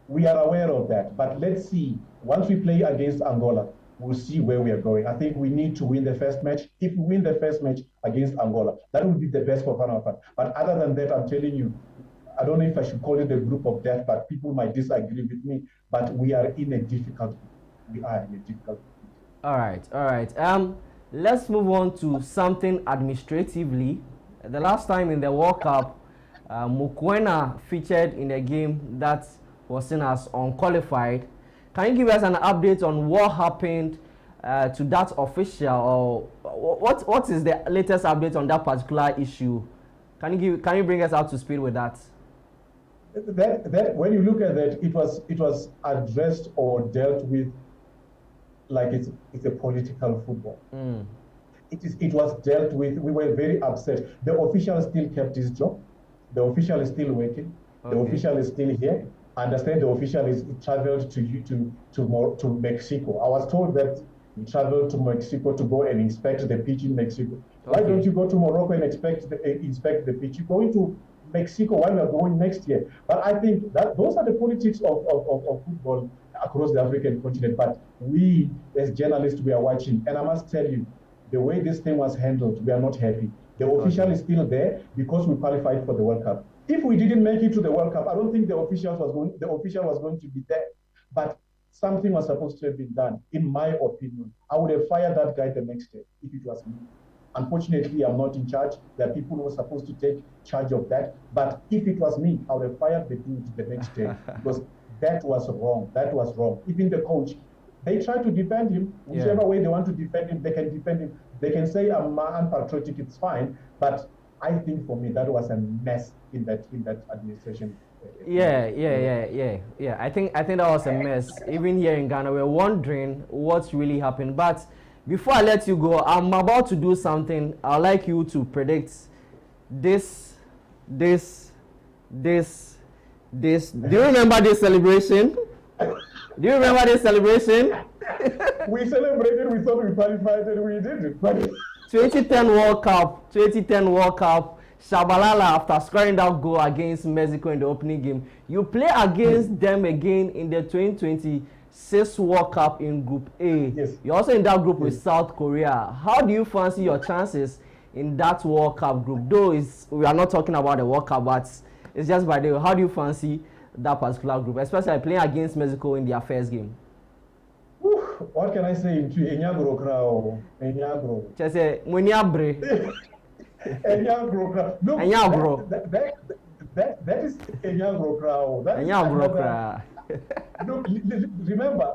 We are aware of that. But let's see. Once we play against Angola, we'll see where we are going. I think we need to win the first match. If we win the first match against Angola, that would be the best for Panama. But other than that, I'm telling you, I don't know if I should call it a group of death, but people might disagree with me. But we are in a difficult group. We are in a difficult group. All right. Let's move on to something administratively. The last time in the World Cup, Mokoena featured in a game that was seen as unqualified. Can you give us an update on what happened to that official, or what is the latest update on that particular issue? Can you bring us up to speed with that? That when you look at that, it was addressed or dealt with like it's a political football. It was dealt with. We were very upset. The official still kept his job. The official is still working. Okay. The official is still here. I understand the official is traveled to Mexico. I was told that he traveled to Mexico to go and inspect the pitch in Mexico. Okay. Why don't you go to Morocco and inspect the pitch? You're going to Mexico while we're going next year. But I think that those are the politics of football across the African continent. But we, as journalists, we are watching. And I must tell you, the way this thing was handled, we are not happy. The official is still there because we qualified for the World Cup. If we didn't make it to the World Cup, I don't think the official was going to be there. But something was supposed to have been done. In my opinion, I would have fired that guy the next day if it was me. Unfortunately, I'm not in charge. There are people who are supposed to take charge of that. But if it was me, I would have fired the dude the next day because that was wrong. That was wrong. Even the coach, they try to defend him. Whichever way they want to defend him, they can defend him. They can say I'm unpatriotic, it's fine. But I think for me, that was a mess in that administration. Yeah. I think that was a mess. Even here in Ghana, we're wondering what's really happened. But before I let you go, I'm about to do something. I'd like you to predict this. Do you remember this celebration? Do you remember this celebration? We celebrated, we thought we qualified, and we didn't. 2010 World Cup, Shabalala, after scoring that goal against Mexico in the opening game, you play against them again in the 2026 World Cup in Group A. Yes. You're also in that group with South Korea. How do you fancy your chances in that World Cup group? Though we are not talking about the World Cup, but it's just by the way, how do you fancy that particular group, especially playing against Mexico in their first game? What can I say? Enyagro crowd. Enyagro. Just say Munyabre. Enyagro crowd. Look, that is Enyagro crowd. Enyagro crowd. Look,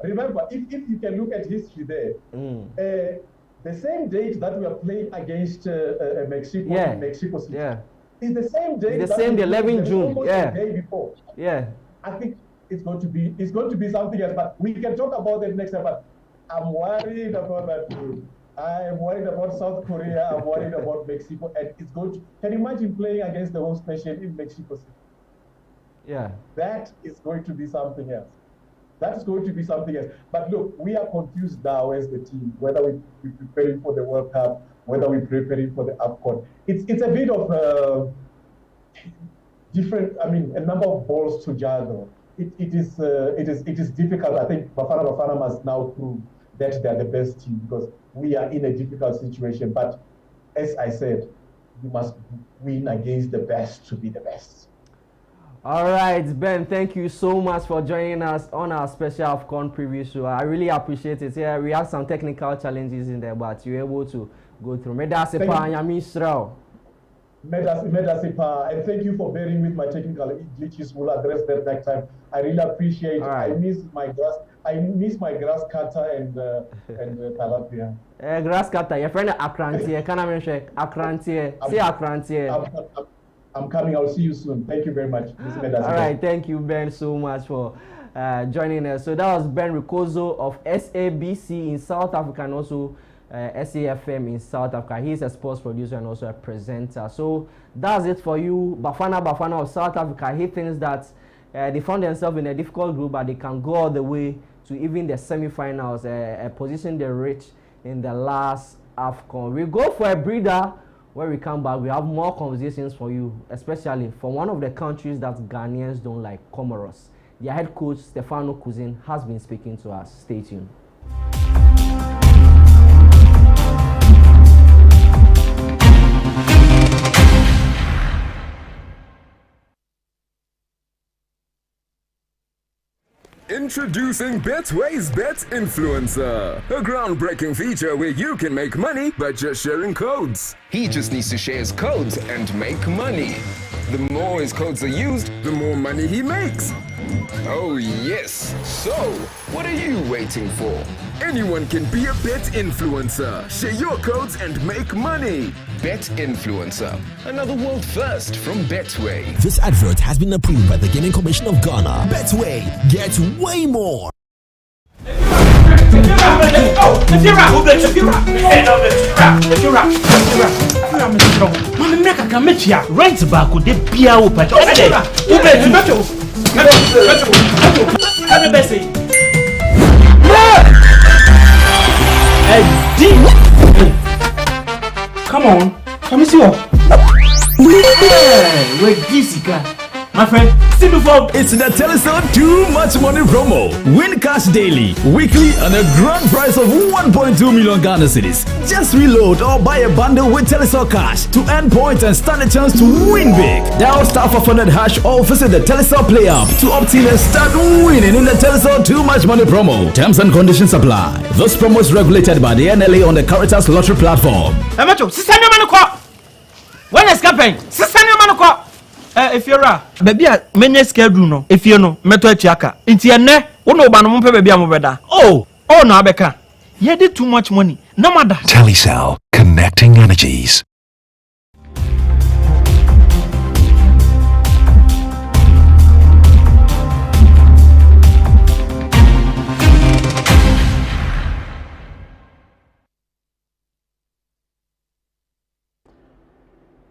remember, if you can look at history there, the same date that we are playing against Mexico in Mexico City is the same date. The 11th June. The day before. Yeah. I think it's going to be something else, but we can talk about it next time. But I'm worried about that group. I'm worried about South Korea. I'm worried about Mexico, and it's going to. Can you imagine playing against the host nation in Mexico City? Yeah. That is going to be something else. That is going to be something else. But look, we are confused now as the team, whether we're preparing for the World Cup, whether we're preparing for the AFCON. It's a bit of different. I mean, a number of balls to juggle. It is difficult. I think Bafana must now prove that they are the best team because we are in a difficult situation. But as I said, you must win against the best to be the best. All right, Ben, thank you so much for joining us on our special AFCON preview show. I really appreciate it. Yeah, we had some technical challenges in there, but you were able to go through. And thank you for bearing with my technical glitches. We'll address that next time. I really appreciate it. Right. I miss my grass cutter and tilapia. Grass cutter, your friend Akrantie. Can I mention Akrantie? Say Akrantie. I'm coming. I'll see you soon. Thank you very much. All right. Thank you, Ben, so much for joining us. So that was Ben Rikozo of SABC in South Africa and also SAFM in South Africa. He's a sports producer and also a presenter. So that's it for you. Bafana of South Africa. He thinks that they found themselves in a difficult group, but they can go all the way to even the semi-finals, a position they reached in the last AFCON. We go for a breather. When we come back, we have more conversations for you, especially from one of the countries that Ghanaians don't like, Comoros. Their head coach, Stefano Cousin, has been speaking to us. Stay tuned. Introducing Betway's Bet Influencer, a groundbreaking feature where you can make money by just sharing codes. He just needs to share his codes and make money. The more his codes are used, The more money he makes. oh yes. So, what are you waiting for? Anyone can be a bet influencer. Share your codes and make money. Bet Influencer, another world first from Betway. This advert has been approved by the Gaming Commission of Ghana. Betway, get way more. Right back with the Pia open. Come on, come see what? Wait, Jessica, my friend. See before. It's the Telecel Too Much Money promo. Win cash daily, weekly, and a grand prize of 1.2 million Ghana cedis. Just reload or buy a bundle with Telecel Cash to earn points and stand a chance to win big. Dial *500# or visit the Telecel Play app to opt in and start winning in the Telecel Too Much Money promo. Terms and conditions apply. This promo is regulated by the NLA on the Caritas Lottery platform. When is campaign? If you're a baby, many schedule no. If you know, meto chiaka. Inti ene, uno ba no mpe baby amobeda. Oh no abeka. You did too much money. No matter. Telecel, connecting energies.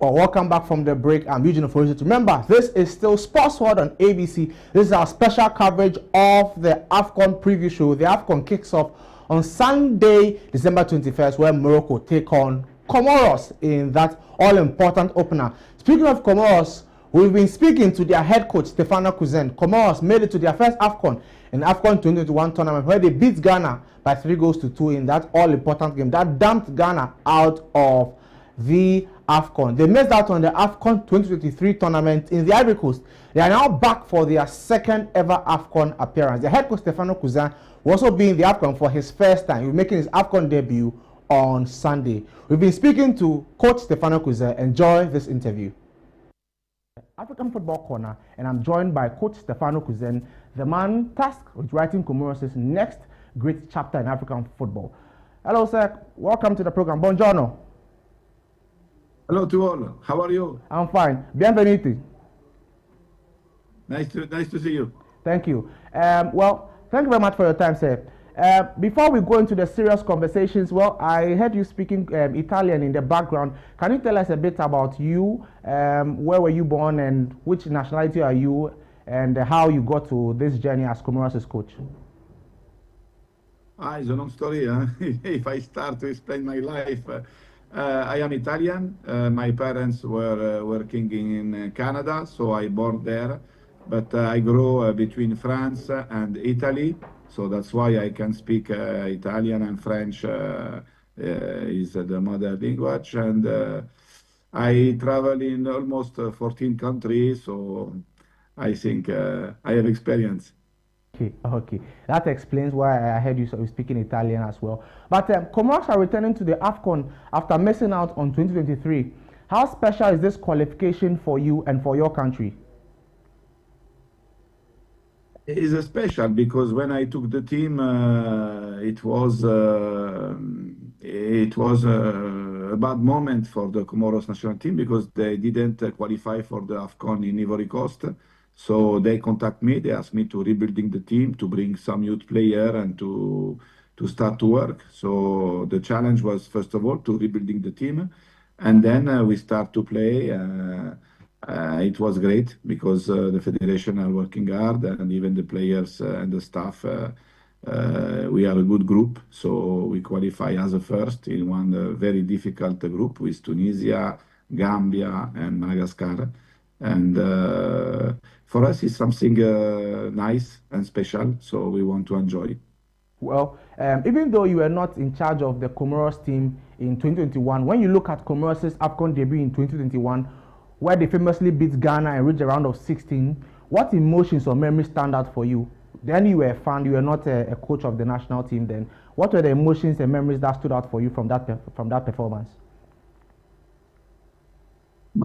Well, welcome back from the break. I'm Eugene Ofori. Remember, this is still Sports World on ABC. This is our special coverage of the AFCON preview show. The AFCON kicks off on Sunday, December 21st, where Morocco take on Comoros in that all-important opener. Speaking of Comoros, we've been speaking to their head coach, Stefano Cousin. Comoros made it to their first AFCON in AFCON 2021 tournament, where they beat Ghana by 3-2 in that all-important game. That dumped Ghana out of the AFCON. They missed out on the AFCON 2023 tournament in the Ivory Coast. They are now back for their second ever AFCON appearance. The head coach Stefano Cousin will also be in the AFCON for his first time. He'll be making his AFCON debut on Sunday. We've been speaking to Coach Stefano Cousin. Enjoy this interview. African Football Corner, and I'm joined by Coach Stefano Cousin, the man tasked with writing Comoros' next great chapter in African football. Hello, sir. Welcome to the program. Buongiorno. Hello to all. How are you? I'm fine. Bienvenido. Nice to see you. Thank you. Well, thank you very much for your time, sir. Before we go into the serious conversations, well, I heard you speaking Italian in the background. Can you tell us a bit about you? Where were you born and which nationality are you? And how you got to this journey as Comoros' coach? It's a long story. Huh? If I start to explain my life, I am Italian. My parents were working in Canada, so I born there. But I grew between France and Italy, so that's why I can speak Italian and French is the mother language. And I travel in almost 14 countries, so I think I have experience. Okay. That explains why I heard you speaking Italian as well. But Comoros are returning to the AFCON after missing out on 2023. How special is this qualification for you and for your country? It is special because when I took the team, it was a bad moment for the Comoros national team because they didn't qualify for the AFCON in Ivory Coast. So they contact me, they asked me to rebuilding the team, to bring some youth player and to start to work. So the challenge was, first of all, to rebuilding the team. And then we start to play. It was great because the federation are working hard and even the players and the staff, we are a good group. So we qualify as a first in one very difficult group with Tunisia, Gambia and Madagascar. And for us, it's something nice and special, so we want to enjoy. Well, even though you were not in charge of the Comoros team in 2021, when you look at Comoros' AFCON debut in 2021, where they famously beat Ghana and reached a round of 16, what emotions or memories stand out for you? then you were a fan, you were not a coach of the national team then. What were the emotions and memories that stood out for you from that performance?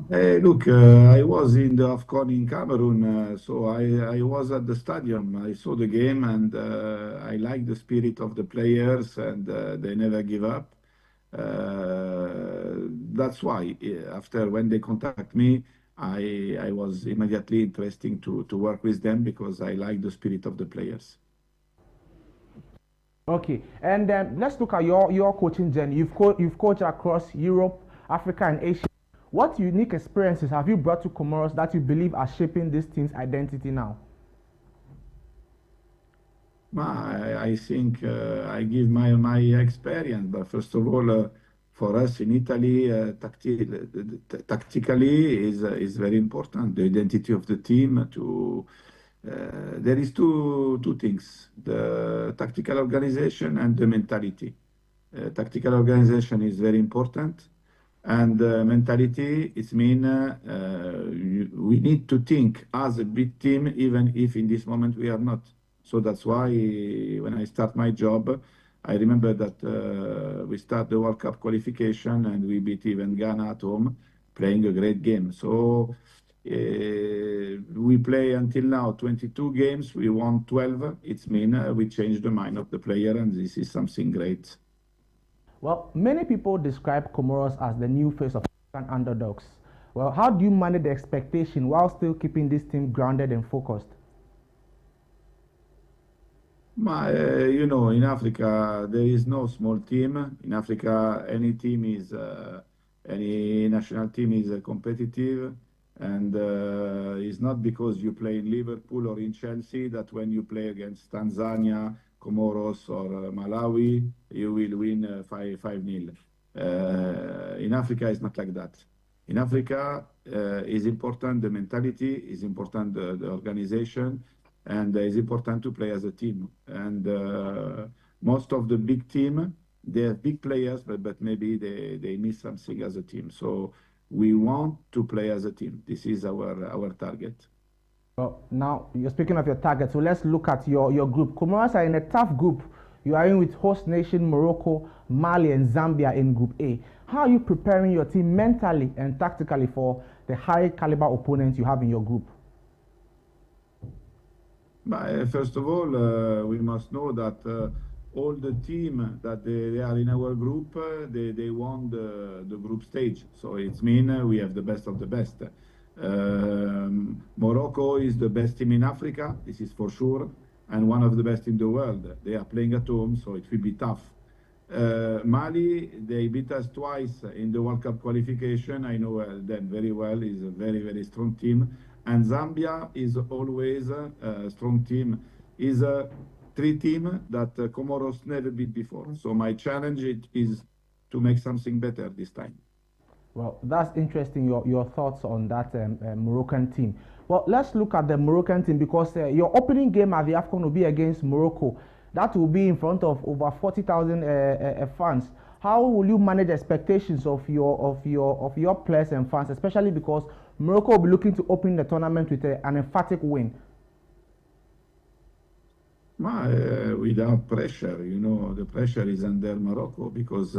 Look, I was in the AFCON in Cameroon, so I was at the stadium. I saw the game, and I like the spirit of the players, and they never give up. That's why after when they contact me, I was immediately interested to work with them because I like the spirit of the players. Okay, and let's look at your coaching journey. You've coached across Europe, Africa, and Asia. What unique experiences have you brought to Comoros that you believe are shaping this team's identity now? I think I give my experience, but first of all, for us in Italy, tactically is very important. The identity of the team. There is two things: the tactical organization and the mentality. Tactical organization is very important. And mentality, it means we need to think as a big team, even if in this moment we are not. So that's why when I start my job, I remember that we start the World Cup qualification and we beat even Ghana at home, playing a great game. So we play until now 22 games, we won 12. It means we changed the mind of the player, and this is something great. Well, many people describe Comoros as the new face of African underdogs. Well, how do you manage the expectation while still keeping this team grounded and focused? You know, in Africa, there is no small team. In Africa, any national team is competitive. And it's not because you play in Liverpool or in Chelsea that when you play against Tanzania, Comoros or Malawi, you will win 5-0. In Africa, it's not like that. In Africa, it's important the mentality, it's important the organization, and it's important to play as a team. And most of the big team, they have big players, but maybe they miss something as a team. So we want to play as a team. This is our target. Well, now you're speaking of your target, so let's look at your group. Comoros are in a tough group. You are in with host nation Morocco, Mali, and Zambia in Group A. How are you preparing your team mentally and tactically for the high caliber opponents you have in your group? First of all, we must know that all the team that they are in our group, they won the group stage. So it means we have the best of the best. Morocco is the best team in Africa, this is for sure, and one of the best in the world. They are playing at home, so it will be tough. Mali, they beat us twice in the World Cup qualification. I know them very well. It's a very, very strong team. And Zambia is always a strong team. Is a three team that Comoros never beat before. So my challenge is to make something better this time. Well, that's interesting, your thoughts on that Moroccan team. Well, let's look at the Moroccan team because your opening game at the AFCON will be against Morocco. That will be in front of over 40,000 fans. How will you manage expectations of your players and fans, especially because Morocco will be looking to open the tournament with an emphatic win? Without pressure, you know, the pressure is under Morocco because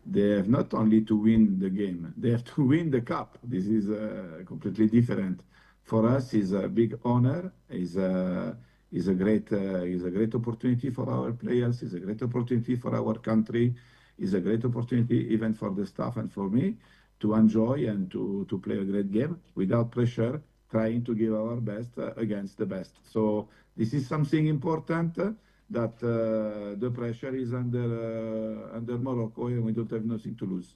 they have not only to win the game, they have to win the cup. This is completely different. For us, it's a big honor. Is a great opportunity for our players. It's a great opportunity for our country. It's a great opportunity even for the staff and for me to enjoy and to play a great game without pressure, trying to give our best against the best. So this is something important that the pressure is under Morocco and we don't have nothing to lose.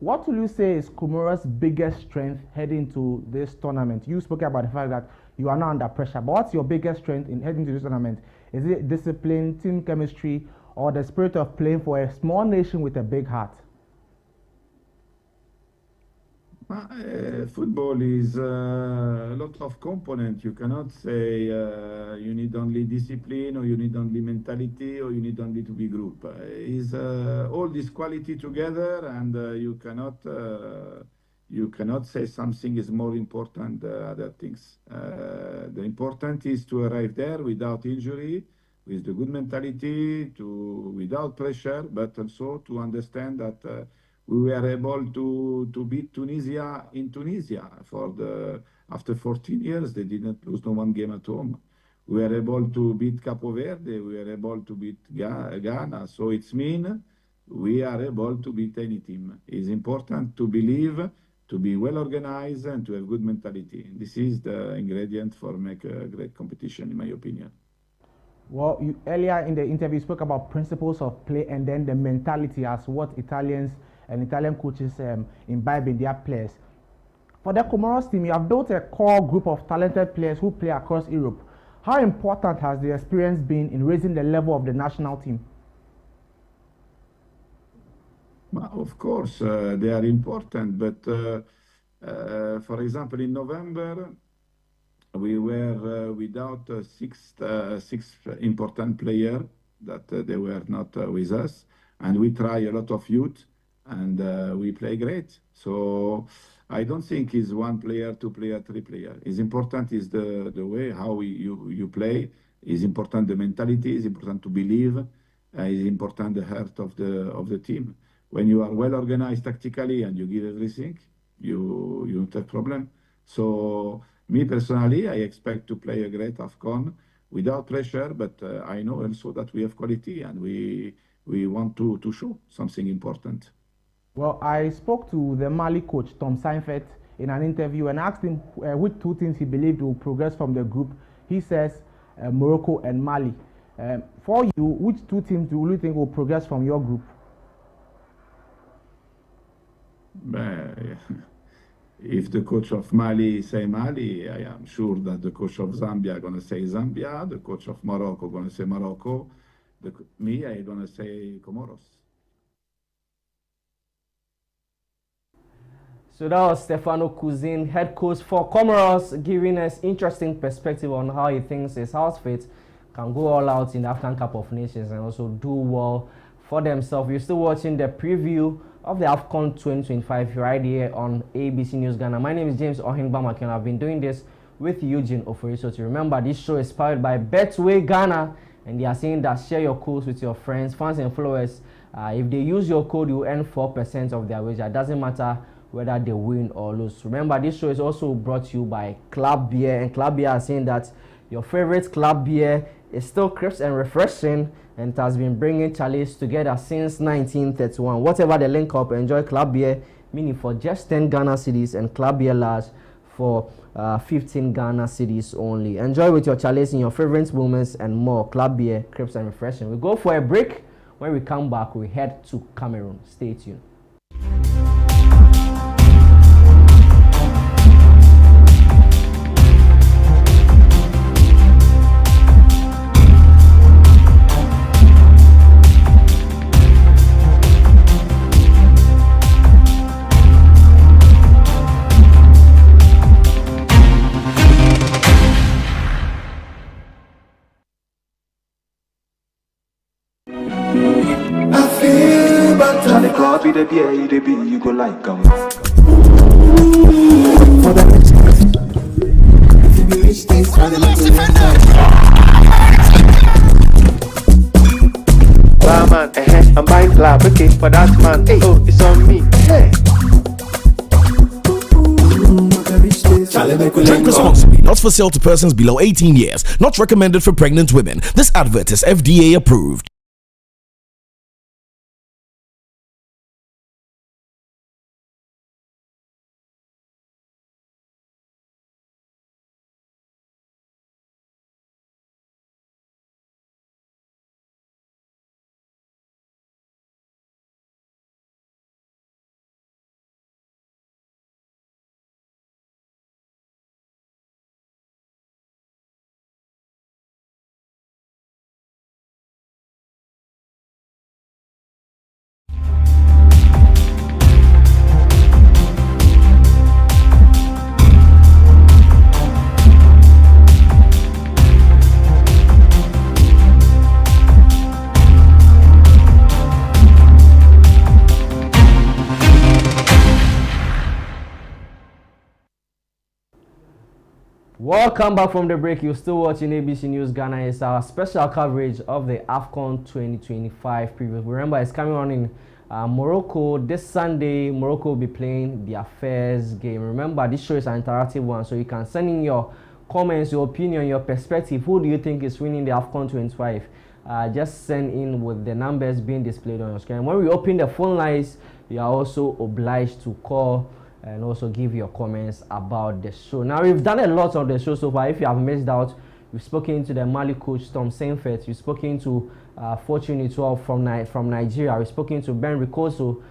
What will you say is Comoros' biggest strength heading to this tournament? You spoke about the fact that you are not under pressure, but what's your biggest strength in heading to this tournament? Is it discipline, team chemistry, or the spirit of playing for a small nation with a big heart? Football is a lot of components. You cannot say you need only discipline or you need only mentality or you need only to be group. It's all this quality together, and you cannot you cannot say something is more important than other things. The important is to arrive there without injury, with the good mentality, without pressure, but also to understand that we were able to beat Tunisia in Tunisia. After 14 years, they didn't lose no one game at home. We were able to beat Capo Verde. We were able to beat Ghana. So it's mean we are able to beat any team. It's important to believe, to be well organized, and to have good mentality. This is the ingredient for make a great competition, in my opinion. Well, you, earlier in the interview, spoke about principles of play and then the mentality as what Italians and Italian coaches imbibe in their players. For the Comoros team, you have built a core group of talented players who play across Europe. How important has the experience been in raising the level of the national team? Of course, they are important, but for example, in November, we were without six important players that they were not with us, and we try a lot of youth, and we play great. So I don't think it's one player, two player, three player. It's important is the way how you play. It's important the mentality. It's important to believe. It's important the heart of the team. When you are well organized tactically and you give everything, you don't have problem. So me personally, I expect to play a great AFCON without pressure, but I know also that we have quality and we want to show something important. Well, I spoke to the Mali coach, Tom Seinfeld, in an interview and asked him which two teams he believed will progress from the group. He says Morocco and Mali. For you, which two teams do you think will progress from your group? If the coach of Mali say Mali, I am sure that the coach of Zambia going to say Zambia, the coach of Morocco going to say Morocco, me, I going to say Comoros. So that was Stefano Cousin, head coach for Comoros, giving us interesting perspective on how he thinks his housemates can go all out in the African Cup of Nations and also do well for themselves. You're still watching the preview of the AFCON 2025 right here on ABC News Ghana. My name is James Ohenba McKeown. I've been doing this with Eugene Ofori. So to remember, this show is powered by Betway Ghana, and they are saying that share your codes with your friends, fans, and followers. If they use your code, you earn 4% of their wager. It doesn't matter whether they win or lose. Remember, this show is also brought to you by Club Beer, and Club Beer are saying that your favorite club beer is still crisp and refreshing, and has been bringing Charlies together since 1931. Whatever the link up, enjoy Club Beer mini for just 10 Ghana cedis and Club Beer large for 15 Ghana cedis only. Enjoy with your Charlies in your favorite moments and more. Club Beer, crisp and refreshing. We go for a break. When we come back, we head to Cameroon. Stay tuned. Be the beer, you go like them. Barman, I'm buying club, okay, for that man. Hey, oh, it's on me. Hey. Drink responsibly, not for sale to persons below 18 years, not recommended for pregnant women. This advert is FDA approved. Welcome back from the break. You're still watching ABC News Ghana. It's our special coverage of the AFCON 2025 preview. Remember, it's coming on in Morocco this Sunday. Morocco will be playing their first game. Remember, this show is an interactive one, so you can send in your comments, your opinion, your perspective. Who do you think is winning the AFCON 25? Just send in with the numbers being displayed on your screen. When we open the phone lines, you are also obliged to call and also give your comments about the show. Now, we've done a lot of the show so far. If you have missed out, we've spoken to the Mali coach Tom Saintfiet. We've spoken to Fortune 12 from Nigeria. We've spoken to Ben Ricoso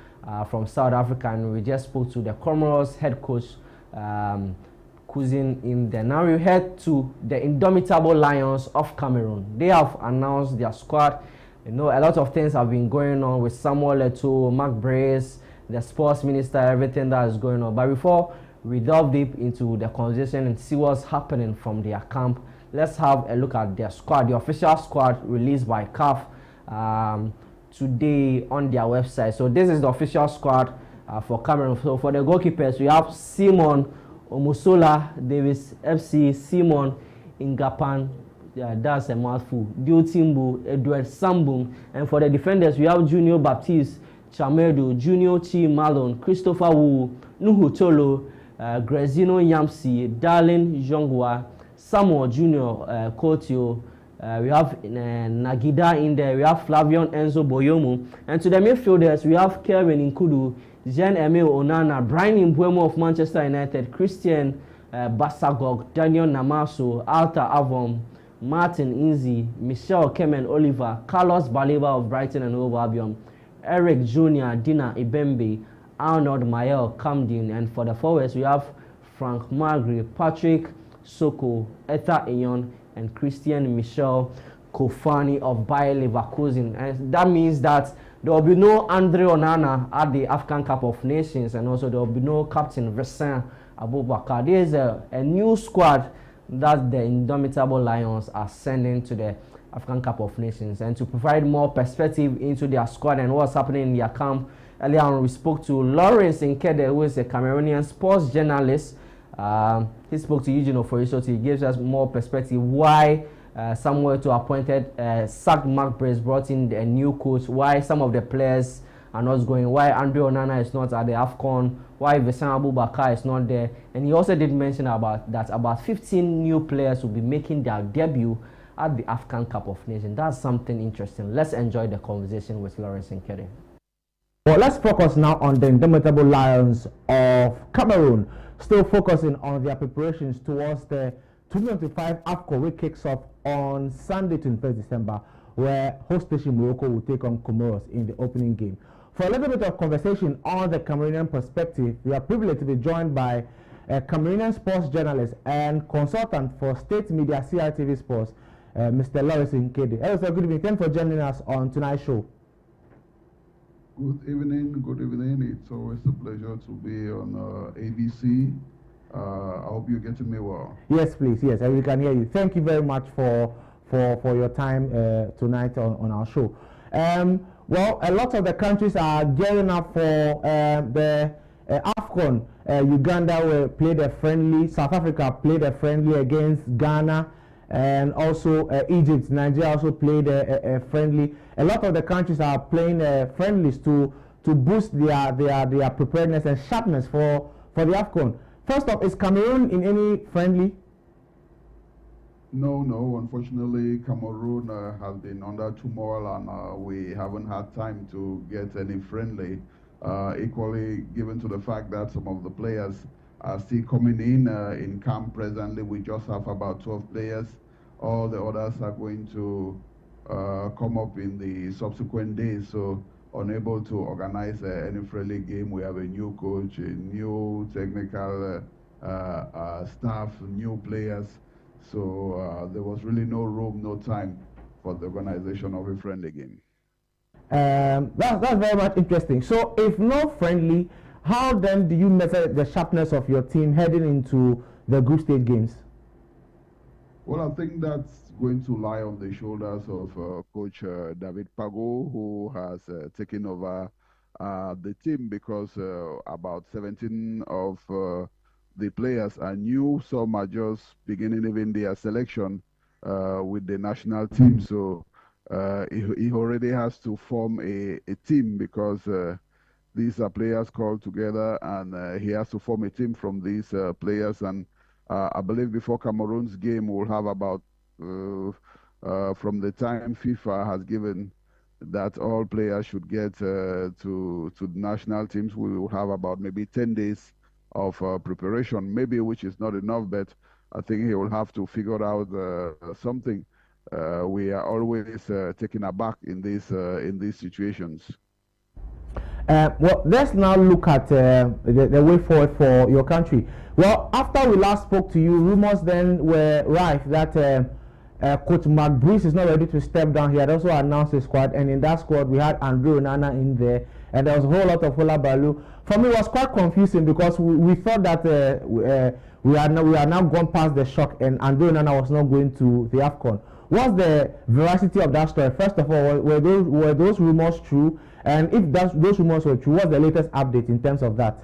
from South Africa, and we just spoke to the Comoros head coach Cousin in there. Now we head to the indomitable Lions of Cameroon. They have announced their squad. You know, a lot of things have been going on with Samuel Eto'o, Mark Brace, the sports minister, everything that is going on. But before we delve deep into the conversation and see what's happening from their camp, let's have a look at their squad, the official squad released by CAF today on their website. So this is the official squad for Cameroon. So for the goalkeepers, we have Simon Omosola, Davis FC, Simon Ingapan, that's a mouthful, Diotimbo, Edward Sambung, and for the defenders, we have Junior Baptiste, Chamedo, Junior Chi Malone, Christopher Wu, Nuhu Tolo, Grezino Yamsi, Darlin Jongwa, Samuel Junior Kotio. We have Nagida in there. We have Flavion Enzo Boyomo. And to the midfielders, we have Kevin Nkudu, Jean-Emile Onana, Brian Mbuemo of Manchester United, Christian Basagog, Daniel Namaso, Alta Avon, Martin Inzi, Michelle Kemen Oliver, Carlos Baleba of Brighton and Hove Albion, Eric Jr., Dina Ibembe, Arnold Mael Camden, and for the forwards we have Frank Magri, Patrick Soko, Etha Eyon, and Christian Michel Kofani of Bayer Leverkusen. And that means that there will be no Andre Onana at the African Cup of Nations, and also there will be no Captain Vincent Abubakar. There is a new squad that the indomitable Lions are sending to the African Cup of Nations. And to provide more perspective into their squad and what's happening in their camp, earlier on we spoke to Lawrence Nkede, who is a Cameroonian sports journalist. He spoke to Eugene Ofori, so he gives us more perspective why Samuel to appointed sacked Mark Brace, brought in a new coach, why some of the players are not going, why Andre Onana is not at the AFCON, why Vincent Abubakar is not there. And he also did mention about 15 new players will be making their debut at the African Cup of Nations. That's something interesting. Let's enjoy the conversation with Lawrence Nkede. Well, let's focus now on the indomitable Lions of Cameroon, still focusing on their preparations towards the 2025 AFCON, which kicks off on Sunday, 21st December, where host nation Morocco will take on Comoros in the opening game. For a little bit of conversation on the Cameroonian perspective, we are privileged to be joined by a Cameroonian sports journalist and consultant for state media CRTV Sports, Mr. Lawrence Nkede. Hello, sir. Good evening. Thanks for joining us on tonight's show. Good evening. Good evening. It's always a pleasure to be on ABC. I hope you're getting me well. Yes, please. Yes, and we can hear you. Thank you very much for your time tonight on our show. Well, a lot of the countries are gearing up for the AFCON. Uganda will play their friendly. South Africa played a friendly against Ghana, and also Egypt. Nigeria also played a friendly. A lot of the countries are playing friendlies to boost their preparedness and sharpness for the AFCON. First off, is Cameroon in any friendly? No. Unfortunately, Cameroon has been under turmoil, and we haven't had time to get any friendly. Equally, given to the fact that some of the players are still coming in camp presently, we just have about 12 players. All the others are going to come up in the subsequent days, so unable to organize any friendly game. We have a new coach, a new technical staff, new players. So there was really no room, no time for the organization of a friendly game. That's very much interesting. So if no friendly, how then do you measure the sharpness of your team heading into the group stage games? Well, I think that's going to lie on the shoulders of Coach David Pago, who has taken over the team, because about 17 of the players are new. Some are just beginning even their selection with the national team. So he already has to form a team because these are players called together, and he has to form a team from these players. And I believe before Cameroon's game, we'll have about, from the time FIFA has given that all players should get to the national teams, we will have about maybe 10 days of preparation, maybe, which is not enough, but I think he will have to figure out something. We are always taken aback in these situations. Well, let's now look at the way forward for your country. Well, after we last spoke to you, rumors then were rife that Coach McBreeze is not ready to step down. He had also announced his squad, and in that squad we had Andre Onana in there, and there was a whole lot of hula baloo. For me, it was quite confusing because we thought that we are now gone past the shock, and Andre Onana was not going to the AFCON. What's the veracity of that story? First of all, were those rumors true? And if those rumors were true, what's the latest update in terms of that?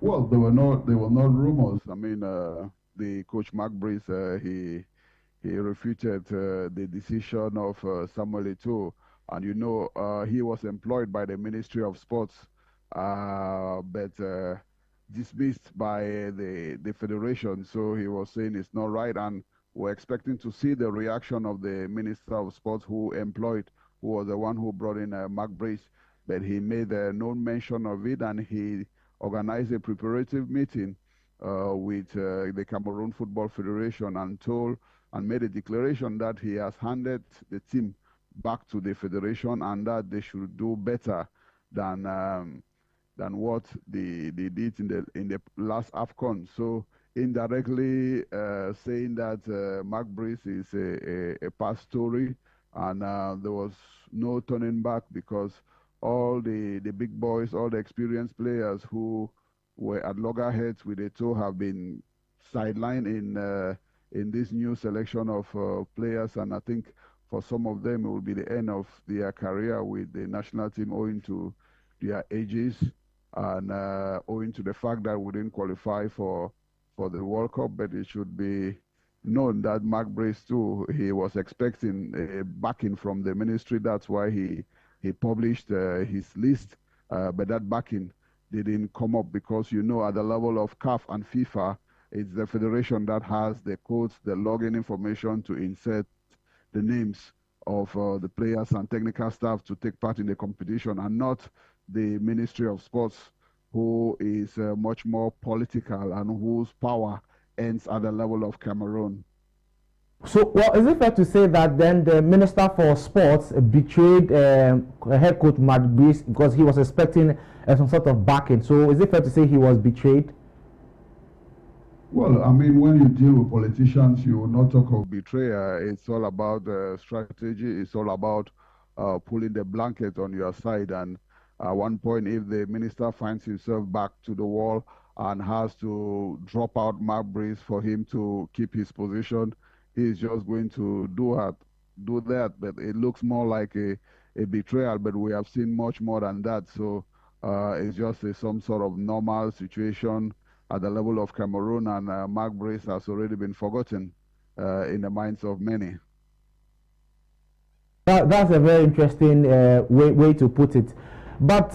Well, they were not rumors. I mean, the Coach McBreeze, he refuted the decision of Samuel Eto'o, and you know he was employed by the Ministry of Sports, but dismissed by the federation. So he was saying it's not right, and we're expecting to see the reaction of the Minister of Sports who was the one who brought in McBreeze, but he made no mention of it, and he organized a preparative meeting with the Cameroon Football Federation and made a declaration that he has handed the team back to the federation and that they should do better than what they did in the last AFCON. So indirectly saying that McBreeze is a past story, and there was no turning back because all the big boys, all the experienced players who were at loggerheads with Eto'o have been sidelined in this new selection of players, and I think for some of them it will be the end of their career with the national team owing to their ages and owing to the fact that we didn't qualify for the World Cup. But it should be known that McBreeze too, he was expecting a backing from the ministry. That's why he published his list, but that backing didn't come up because, you know, at the level of CAF and FIFA, it's the federation that has the codes, the login information to insert the names of the players and technical staff to take part in the competition, and not the Ministry of Sports, who is much more political and whose power ends at the level of Cameroon. So, well, is it fair to say that then the Minister for Sports betrayed head coach McBreeze because he was expecting some sort of backing? So, is it fair to say he was betrayed? Well, I mean, when you deal with politicians, you will not talk of betrayal. It's all about strategy. It's all about pulling the blanket on your side. And at one point, if the minister finds himself back to the wall and has to drop out McBreeze for him to keep his position, he's just going to do that. But it looks more like a betrayal, but we have seen much more than that. So it's just some sort of normal situation at the level of Cameroon, and McBreeze has already been forgotten in the minds of many. That's a very interesting way to put it. But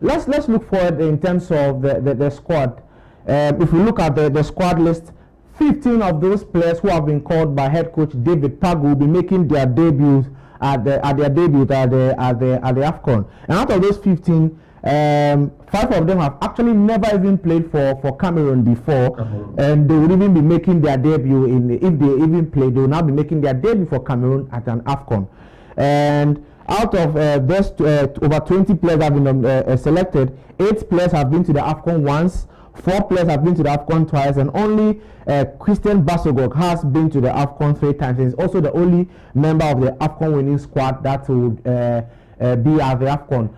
let's look forward in terms of the squad. If we look at the squad list, 15 of those players who have been called by head coach David Pagu will be making their debuts at the AFCON. And out of those 15, 5 of them have actually never even played for Cameroon before, and they will even be making their debut if they even play, they will now be making their debut for Cameroon at an AFCON. And out of those over 20 players have been selected, 8 players have been to the AFCON once, 4 players have been to the AFCON twice, and only Christian Basogok has been to the AFCON 3 times. He's also the only member of the AFCON winning squad that would be at the AFCON.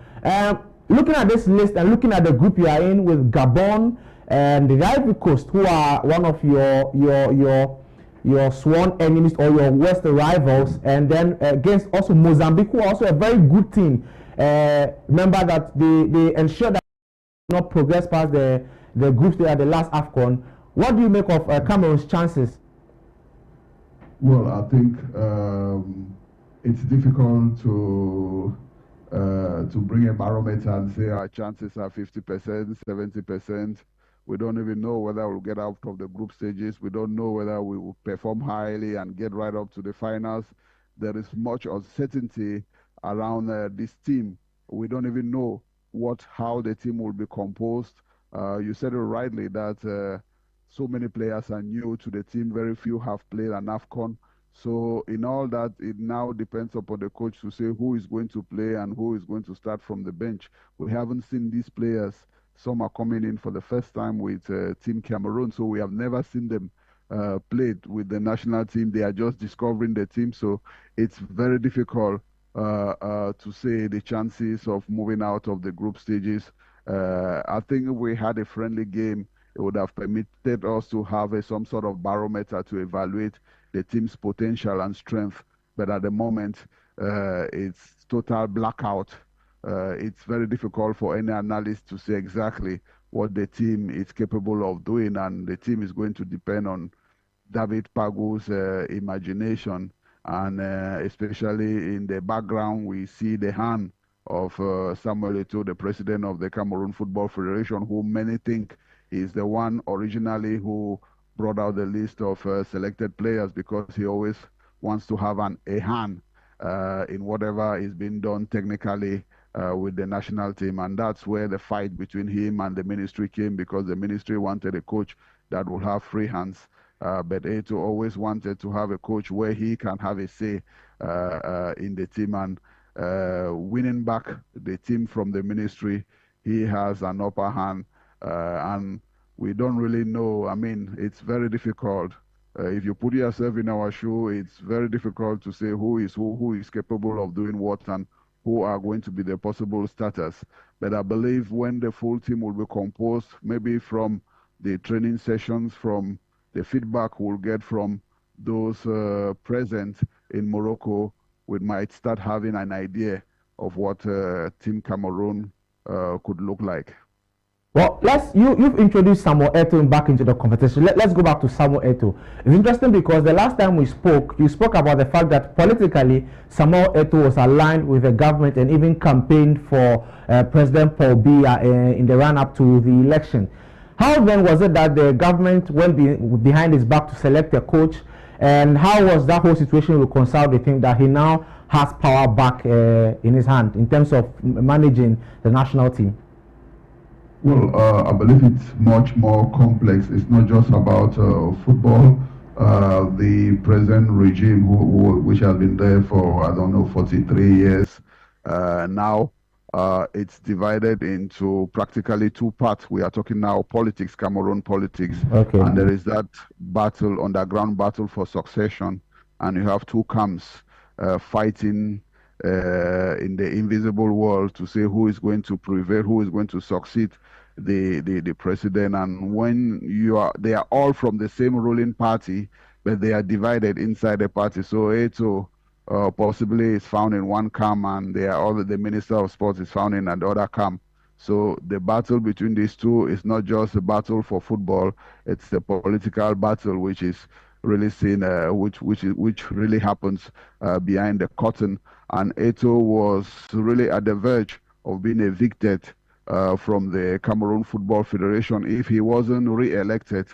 Looking at this list and looking at the group you are in with Gabon and the Ivory Coast, who are one of your sworn enemies or your worst rivals, and then against also Mozambique, who are also a very good team. Remember that they ensure that not progress past the the group stage at the last AFCON. What do you make of Cameroon's chances? Well, I think it's difficult to bring a barometer and say our chances are 50%, 70%. We don't even know whether we'll get out of the group stages. We don't know whether we will perform highly and get right up to the finals. There is much uncertainty around this team. We don't even know how the team will be composed. You said it rightly that so many players are new to the team. Very few have played an AFCON. So in all that, it now depends upon the coach to say who is going to play and who is going to start from the bench. We haven't seen these players. Some are coming in for the first time with Team Cameroon, so we have never seen them played with the national team. They are just discovering the team, so it's very difficult to say the chances of moving out of the group stages. I think if we had a friendly game, it would have permitted us to have some sort of barometer to evaluate the team's potential and strength. But at the moment, it's total blackout. It's very difficult for any analyst to say exactly what the team is capable of doing, and the team is going to depend on David Pagu's imagination, and especially in the background, we see the hand of Samuel Eto'o, the president of the Cameroon Football Federation, who many think is the one originally who brought out the list of selected players, because he always wants to have a hand in whatever is being done technically with the national team. And that's where the fight between him and the ministry came, because the ministry wanted a coach that would have free hands. But Eto'o always wanted to have a coach where he can have a say in the team. And winning back the team from the ministry, he has an upper hand. And we don't really know. I mean, it's very difficult. If you put yourself in our shoe, it's very difficult to say who is capable of doing what and who are going to be the possible starters. But I believe when the full team will be composed, maybe from the training sessions, from the feedback we'll get from those present in Morocco, we might start having an idea of what Team Cameroon could look like. Well, you've introduced Samuel Eto'o back into the competition. Let's go back to Samuel Eto'o. It's interesting because the last time we spoke, you spoke about the fact that politically Samuel Eto'o was aligned with the government and even campaigned for President Paul Biya in the run-up to the election. How then was it that the government went behind his back to select a coach, and how was that whole situation reconciled with him that he now has power back in his hand in terms of managing the national team? Well, I believe it's much more complex. It's not just about football. The present regime, which has been there for, I don't know, 43 years now, it's divided into practically two parts. We are talking now politics, Cameroon politics. Okay. And there is that battle, underground battle for succession. And you have two camps fighting in the invisible world to say who is going to prevail, who is going to succeed the president. And when they are all from the same ruling party, but they are divided inside the party. So Eto'o possibly is found in one camp, and the Minister of Sports is found in another camp. So the battle between these two is not just a battle for football; it's a political battle, which is really seen, which really happens behind the curtain. And Eto'o was really at the verge of being evicted from the Cameroon Football Federation. If he wasn't re-elected,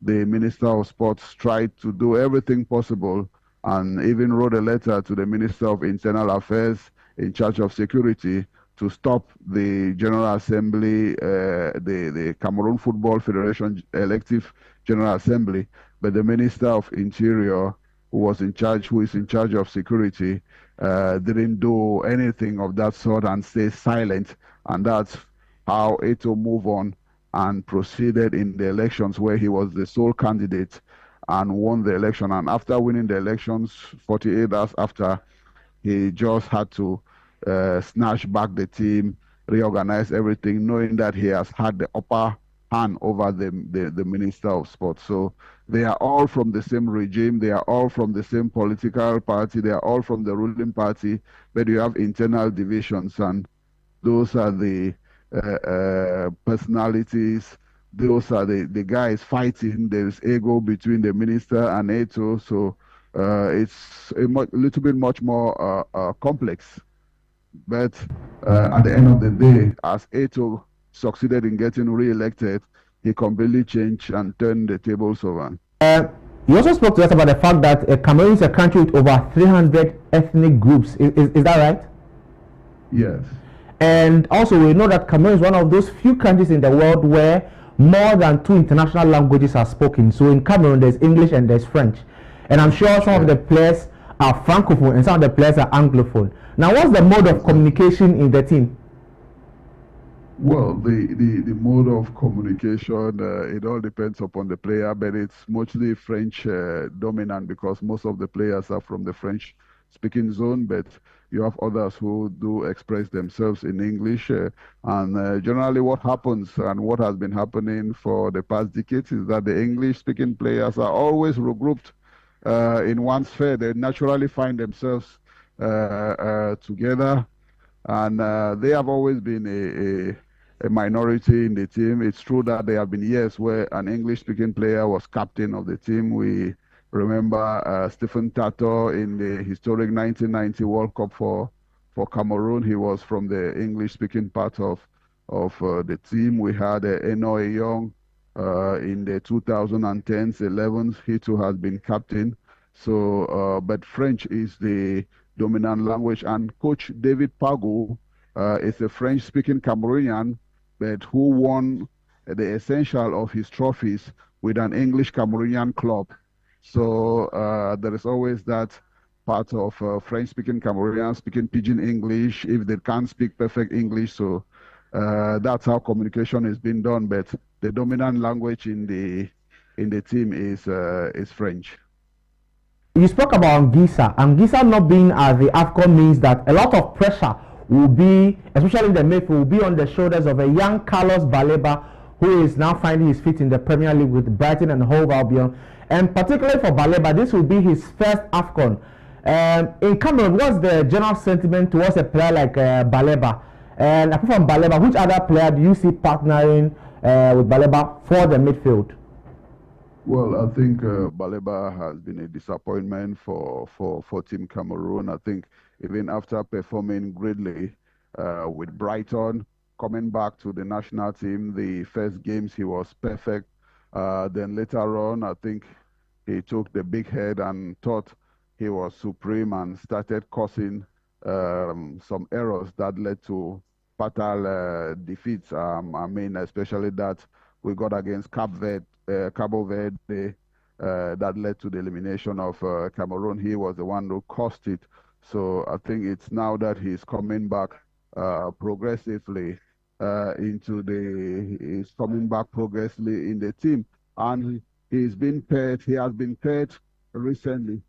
the Minister of Sports tried to do everything possible and even wrote a letter to the Minister of Internal Affairs in charge of security to stop the General Assembly, the Cameroon Football Federation elective General Assembly. But the Minister of Interior, who is in charge of security, didn't do anything of that sort and stay silent. And that's how Eto'o moved on and proceeded in the elections, where he was the sole candidate and won the election. And after winning the elections, 48 hours after, he just had to snatch back the team, reorganize everything, knowing that he has had the upper hand over the Minister of Sports. So they are all from the same regime, they are all from the same political party, they are all from the ruling party, but you have internal divisions, and those are the personalities those are the guys fighting. There's ego between the minister and Eto, so it's a little bit much more complex. But at the end of the day, as Eto succeeded in getting re-elected, he completely changed and turned the tables over. You also spoke to us about the fact that Cameroon is a country with over 300 ethnic groups. Is that right? Yes. And also we know that Cameroon is one of those few countries in the world where more than 2 international languages are spoken. So in Cameroon there's English and there's French. And I'm sure some of the players are francophone and some of the players are anglophone. Now what's the mode of communication in the team? Well, the mode of communication, it all depends upon the player, but it's mostly French dominant because most of the players are from the French speaking zone, but you have others who do express themselves in English. And generally what happens and what has been happening for the past decades is that the English speaking players are always regrouped in one sphere. They naturally find themselves together, and they have always been a minority in the team. It's true that there have been years where an English-speaking player was captain of the team. We remember Stephen Tato in the historic 1990 World Cup for Cameroon. He was from the English-speaking part of the team. We had Eno Eyong in the 2010s, 11s. He too has been captain. So, but French is the dominant language, and Coach David Pago is a French-speaking Cameroonian, but who won the essential of his trophies with an English Cameroonian club. So there is always that part of French-speaking Cameroonians speaking pidgin English if they can't speak perfect English. So that's how communication is being done. But the dominant language in the team is French. You spoke about Anguissa. Anguissa not being at the AFCON means that a lot of pressure will be, especially in the midfield, will be on the shoulders of a young Carlos Baleba, who is now finding his feet in the Premier League with Brighton and Hove Albion. And particularly for Baleba, this will be his first AFCON. In Cameroon, what's the general sentiment towards a player like Baleba? And apart from Baleba, which other player do you see partnering with Baleba for the midfield? Well, I think Baleba has been a disappointment for Team Cameroon. I think even after performing greatly with Brighton, coming back to the national team, the first games he was perfect. Then later on, I think he took the big head and thought he was supreme and started causing some errors that led to fatal defeats. I mean, especially that we got against Cabo Verde, that led to the elimination of Cameroon. He was the one who caused it. So I think it's now that he's coming back progressively he's coming back progressively in the team, and he has been paired recently.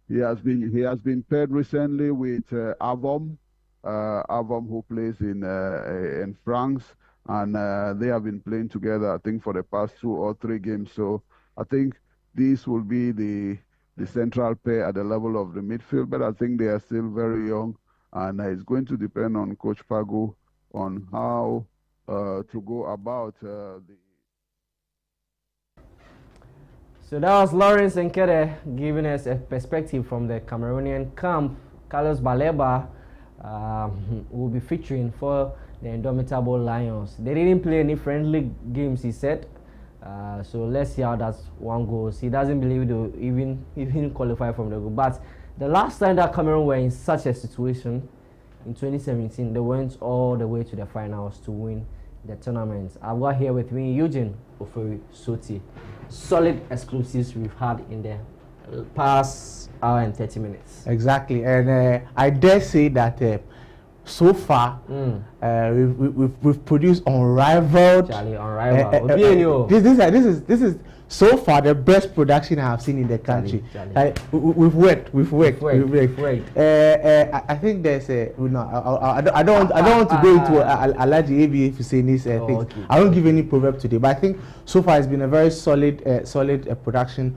He has been paired recently with Avom, who plays in France, and they have been playing together, I think, for the past 2 or 3 games. So I think this will be the central pair at the level of the midfield, but I think they are still very young, and it's going to depend on Coach Pago on how to go about the. So that was Lawrence Nkede giving us a perspective from the Cameroonian camp. Carlos Baleba will be featuring for the Indomitable Lions. They didn't play any friendly games, he said. So let's see how that one goes. He doesn't believe they'll even qualify from the group. But the last time that Cameroon were in such a situation, in 2017, they went all the way to the finals to win the tournament. I've got here with me Eugene, Ofori, Sottie. Solid exclusives we've had in the past hour and 30 minutes. Exactly, and I dare say that so far we've produced unrivaled. Charlie, unrivaled. This is so far the best production I have seen in the country. Charlie. We've worked. I think there's a I don't want to go into Alaji ABA if you say these things. Okay. I don't give any proverb today, but I think so far it's been a very solid production.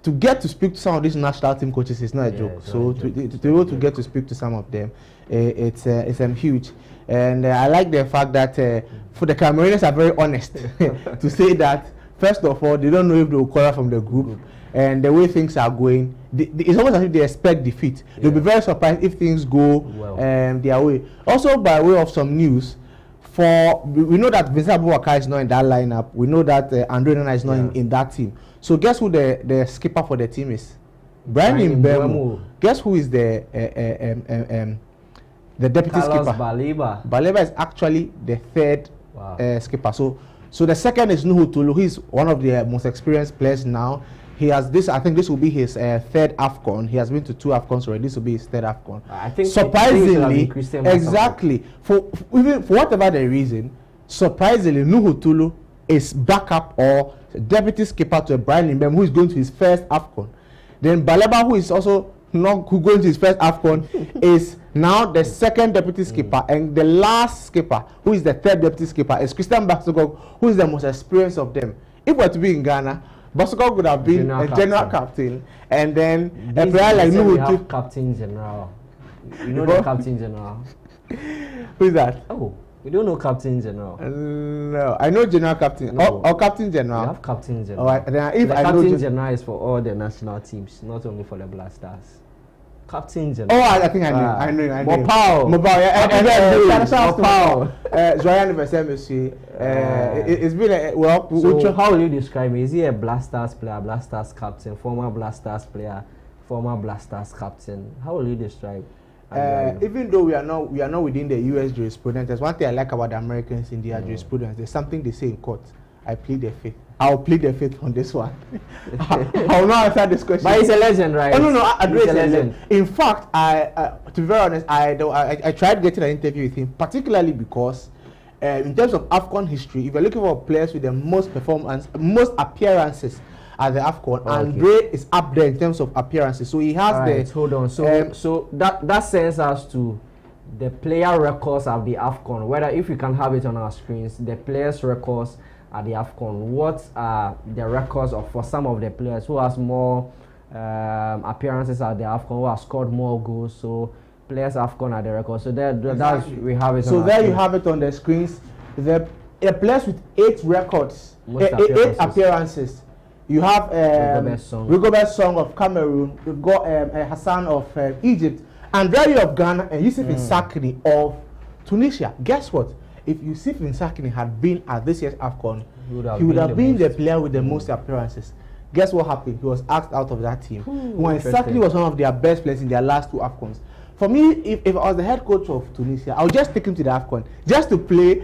to get to speak to some of these national team coaches is not a joke. So to be able to get to speak to some of them, it's huge. And I like the fact that for the Cameroonians are very honest to say that first of all they don't know if they will qualify from the group, and the way things are going, it's almost as if they expect defeat. They'll be very surprised if things go their way. Also, by way of some news, we know that Vincent Abubakar is not in that lineup. We know that Andre Nana is not in that team. So guess who the skipper for the team is? Brian Mbeumo. Guess who is the deputy Carlos skipper? Baleba. Baleba is actually the third skipper. So the second is Nuhu Tulu. He's one of the most experienced players now. He has this. I think this will be his third AFCON. He has been to 2 AFCONs already. This will be his third AFCON. I think surprisingly, exactly for whatever the reason, surprisingly, Nuhu Tulu is backup or deputy skipper to Brian Mbeumo, who is going to his first AFCON. Then Baleba, who is also not going to his first AFCON, is now the second deputy skipper, and the last skipper, who is the third deputy skipper, is Christian Basogog, who is the most experienced of them. If we were to be in Ghana, Basogog would have been a general captain, and then a player like Nuhu Captain General. You know the Captain General. Who is that? Oh. We don't know Captain General. No, I know General Captain. No. Or Captain General. We have Captain General. If the I Captain General is for all the national teams, not only for the Black Stars. Captain General. Oh, I think I know. Mopao. Joyeux anniversaire, monsieur. It's been so how will you describe me? Is he a Black Stars player, Black Stars captain, former Black Stars player, former Black Stars captain? How will you describe? Even though we are not within the U.S. jurisprudence, there's one thing I like about the Americans in their jurisprudence. There's something they say in court. I plead the fifth. I'll plead the fifth on this one. I'll not answer this question. But he's a legend, right? Oh no, he's a legend. In fact, to be very honest, I tried getting an interview with him, particularly because in terms of AFCON history, if you're looking for players with the most appearances at the AFCON, Andre is up there in terms of appearances. So he has hold on. So that sends us to the player records of the AFCON. Whether if we can have it on our screens, the players' records at the AFCON. What are the records for some of the players who has more appearances at the AFCON, who has scored more goals? So players AFCON at the record. So that's we have it. So there you have it on the screens. The players with 8 records, 8 appearances. You have Rigobert Song of Cameroon. You got Hassan of Egypt, and there you have Ghana and Yusuf Nsakni of Tunisia. Guess what? If Yusuf Nsakni had been at this year's AFCON, he would have been the player with the most appearances. Guess what happened? He was asked out of that team. When Nsakni was one of their best players in their last 2 AFCONs. For me, if I was the head coach of Tunisia, I would just take him to the AFCON just to play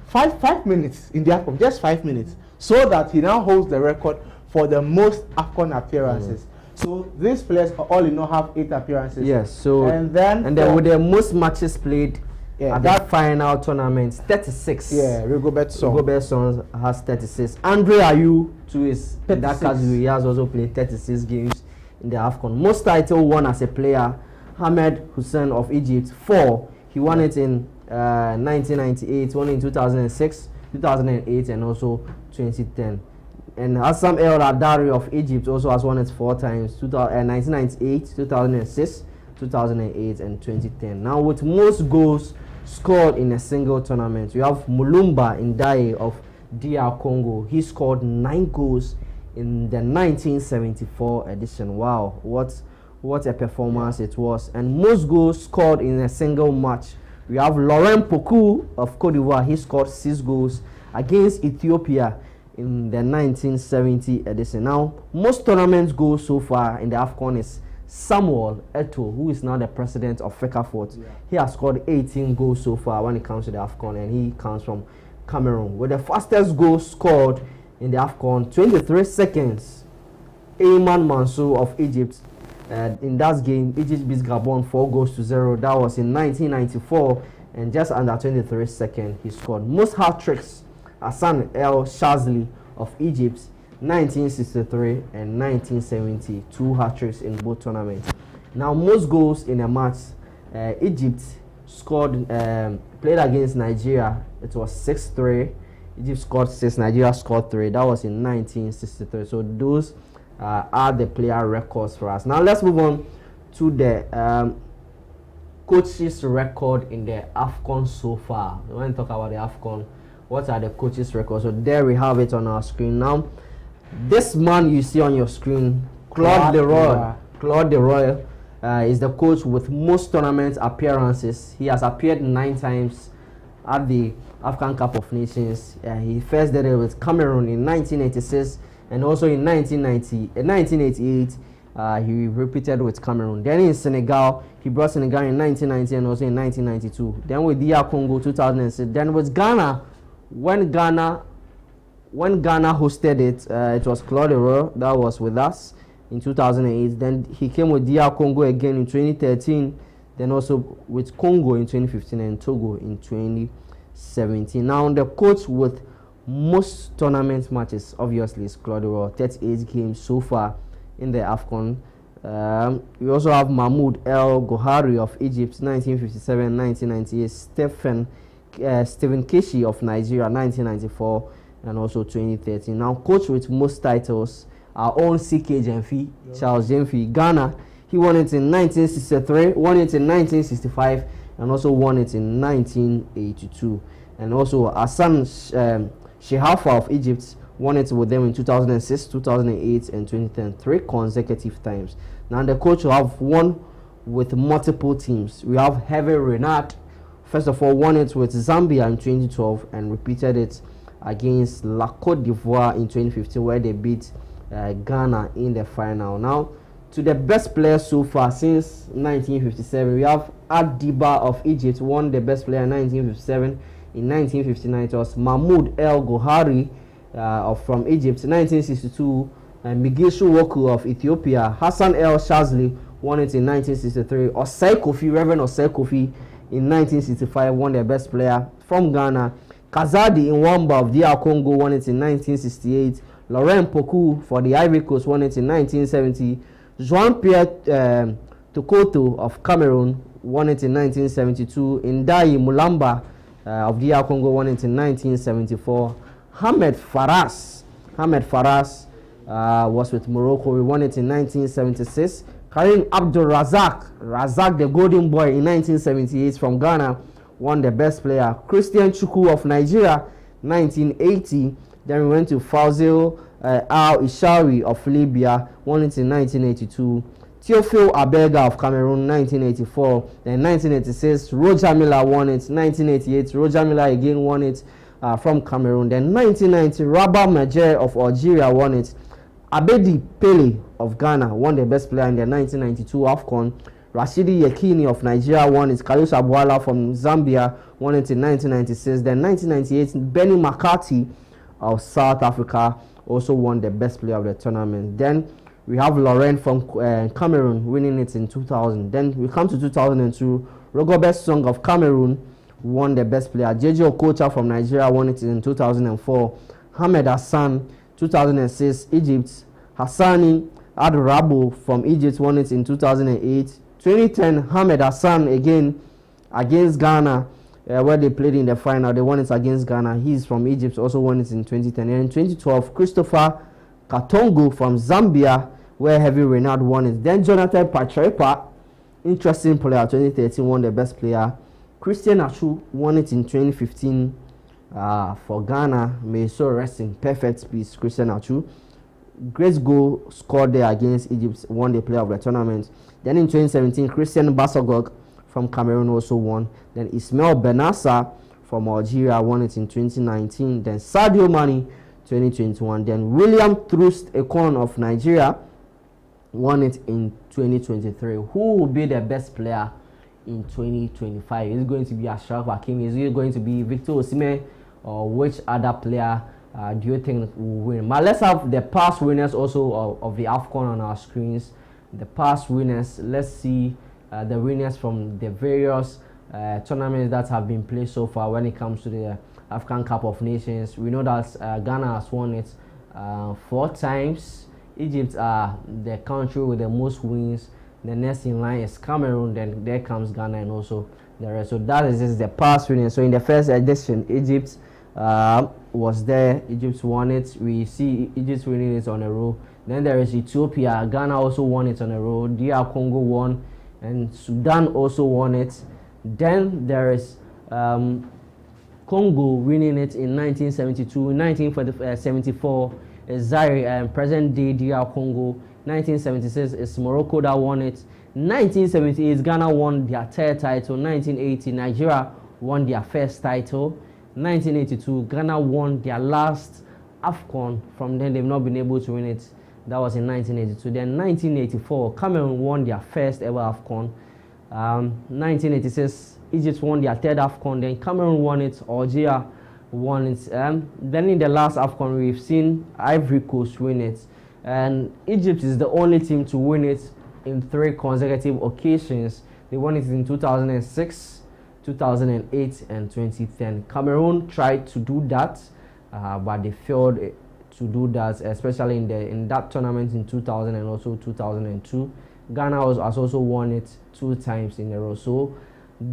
5 minutes in the AFCON, just 5 minutes, so that he now holds the record for the most AFCON appearances. So these players all in all have 8 appearances. Yes. So and then with the most matches played at that final tournament, 36. Yeah, Rigobert Song has 36. Andre Ayew too is in that category. He has also played 36 games in the AFCON. Most title won as a player, Ahmed Hussein of Egypt, 4. He won it in 1998, won in 2006, 2008, and also 2010. And Hassan El Adari of Egypt also has won it 4 times, 1998, 2006, 2008, and 2010. Now, with most goals scored in a single tournament, you have Mulumba Ndaye of DR Congo. He scored 9 goals in the 1974 edition. Wow, what a performance it was. And most goals scored in a single match, we have Laurent Pokou of Cote d'Ivoire. He scored 6 goals against Ethiopia in the 1970 edition. Now, most tournaments goals so far in the AFCON is Samuel Eto'o, who is now the president of FECAFOOT. He has scored 18 goals so far when it comes to the AFCON, and he comes from Cameroon. With the fastest goal scored in the AFCON, 23 seconds, Ayman Mansour of Egypt. In that game, Egypt beat Gabon 4-0. That was in 1994, and just under 23 seconds, he scored. Most hat-tricks, Hassan El Shazli of Egypt, 1963 and 1970, 2 hat-tricks in both tournaments. Now, most goals in a match, Egypt scored, played against Nigeria, it was 6-3. Egypt scored 6, Nigeria scored 3. That was in 1963. So those are the player records for us. Now let's move on to the coaches record in the AFCON so far. We want to talk about the AFCON. What are the coaches records? So there we have it on our screen now. This man you see on your screen, Claude Leroy is the coach with most tournament appearances. He has appeared 9 times at the African Cup of Nations. He first did it with Cameroon in 1986 and also in 1988. He repeated with Cameroon. Then in Senegal, he brought Senegal in 1990 and also in 1992. Then with DR Congo 2006. Then with Ghana, when Ghana hosted it, it was Claude Leroy that was with us in 2008. Then he came with DR Congo again in 2013. Then also with Congo in 2015 and Togo in 2017. Now the coach with most tournament matches obviously is Claude Leroy, 38 games so far in the AFCON. We also have Mahmoud El Gohari of Egypt, 1957-1998, Stephen Keshi of Nigeria, 1994 and also 2013. Now coach with most titles, our own CK Jenfi, Charles Jenfi, Ghana. He won it in 1963, won it in 1965 and also won it in 1982. And also Hassan Shehafa of Egypt won it with them in 2006, 2008 and 2010, 3 consecutive times. Now the coach will have won with multiple teams. We have Hervé Renard, first of all, won it with Zambia in 2012 and repeated it against La Côte d'Ivoire in 2015 where they beat Ghana in the final. Now to the best players so far since 1957, we have Adiba of Egypt, won the best player in 1957. In 1959 it was Mahmoud El Gohari from Egypt. 1962 Migishu Woku of Ethiopia. Hassan El Shazli won it in 1963. Osei Kofi, Reverend Osei Kofi in 1965 won the best player from Ghana. Kazadi Nwamba of DR Congo won it in 1968. Laurent Poku for the Ivory Coast won it in 1970. Jean-Pierre Tokoto of Cameroon won it in 1972. Ndai Mulamba of DR Congo won it in 1974. Hamed Faras was with Morocco. We won it in 1976. Karim Abdul Razak the Golden Boy in 1978 from Ghana won the best player. Christian Chukwu of Nigeria 1980. Then we went to Fazil Al Ishawi of Libya, won it in 1982. Theophile Abega of Cameroon 1984. Then 1986 Roger Miller won it. 1988 Roger Miller again won it from Cameroon. Then 1990 Rabah Majer of Algeria won it. Abedi Pele of Ghana won the best player in the 1992 AFCON. Rashidi Yekini of Nigeria won it. Kalius Abuala from Zambia won it in 1996. Then 1998 Benny McCarthy of South Africa also won the best player of the tournament. Then we have Laurent from Cameroon winning it in 2000. Then we come to 2002. Rigobert Song of Cameroon won the best player. JJ Okocha from Nigeria won it in 2004. Hamed Hassan 2006 Egypt. Hassani Adrabo from Egypt won it in 2008. 2010 Hamed Hassan again against Ghana where they played in the final. They won it against Ghana. He's from Egypt, also won it in 2010. And in 2012 Christopher Katongo from Zambia where Hervé Renard won it. Then Jonathan Patripa, interesting player, 2013 won the best player. Christian Achu won it in 2015 for Ghana. May so rest in perfect peace, Christian Achu. Great goal scored there against Egypt, won the player of the tournament. Then in 2017, Christian Basogog from Cameroon also won. Then Ismail Benassa from Algeria won it in 2019. Then Sadio Mane 2021. Then William Troost Ekong of Nigeria won it in 2023. Who will be the best player in 2025? Is it going to be Ashraf Hakimi? Is it going to be Victor Osimhen? Or which other player do you think will win? But let's have the past winners also of the AFCON on our screens. The past winners. Let's see the winners from the various tournaments that have been played so far when it comes to the African Cup of Nations. We know that Ghana has won it 4 times. Egypt are the country with the most wins. The next in line is Cameroon. Then there comes Ghana and also the rest. So that is just the past winners. So in the first edition, Egypt was there. Egypt won it. We see Egypt winning it on a row. Then there is Ethiopia. Ghana also won it on a roll. DR Congo won, and Sudan also won it. Then there is Congo winning it in 1972. In 1974 is Zaire, present-day DR Congo. 1976 is Morocco that won it. 1978 Ghana won their third title. 1980 Nigeria won their first title. 1982 Ghana won their last AFCON. From then they've not been able to win it. That was in 1982. Then 1984 Cameroon won their first ever AFCON. 1986 Egypt won their third AFCON. Then Cameroon won it. Algeria won it. Then in the last AFCON we've seen Ivory Coast win it. And Egypt is the only team to win it in 3 consecutive occasions. They won it in 2006, 2008, and 2010. Cameroon tried to do that, but they failed to do that, especially in that tournament in 2000 and also 2002. Ghana has also won it 2 times in a row. So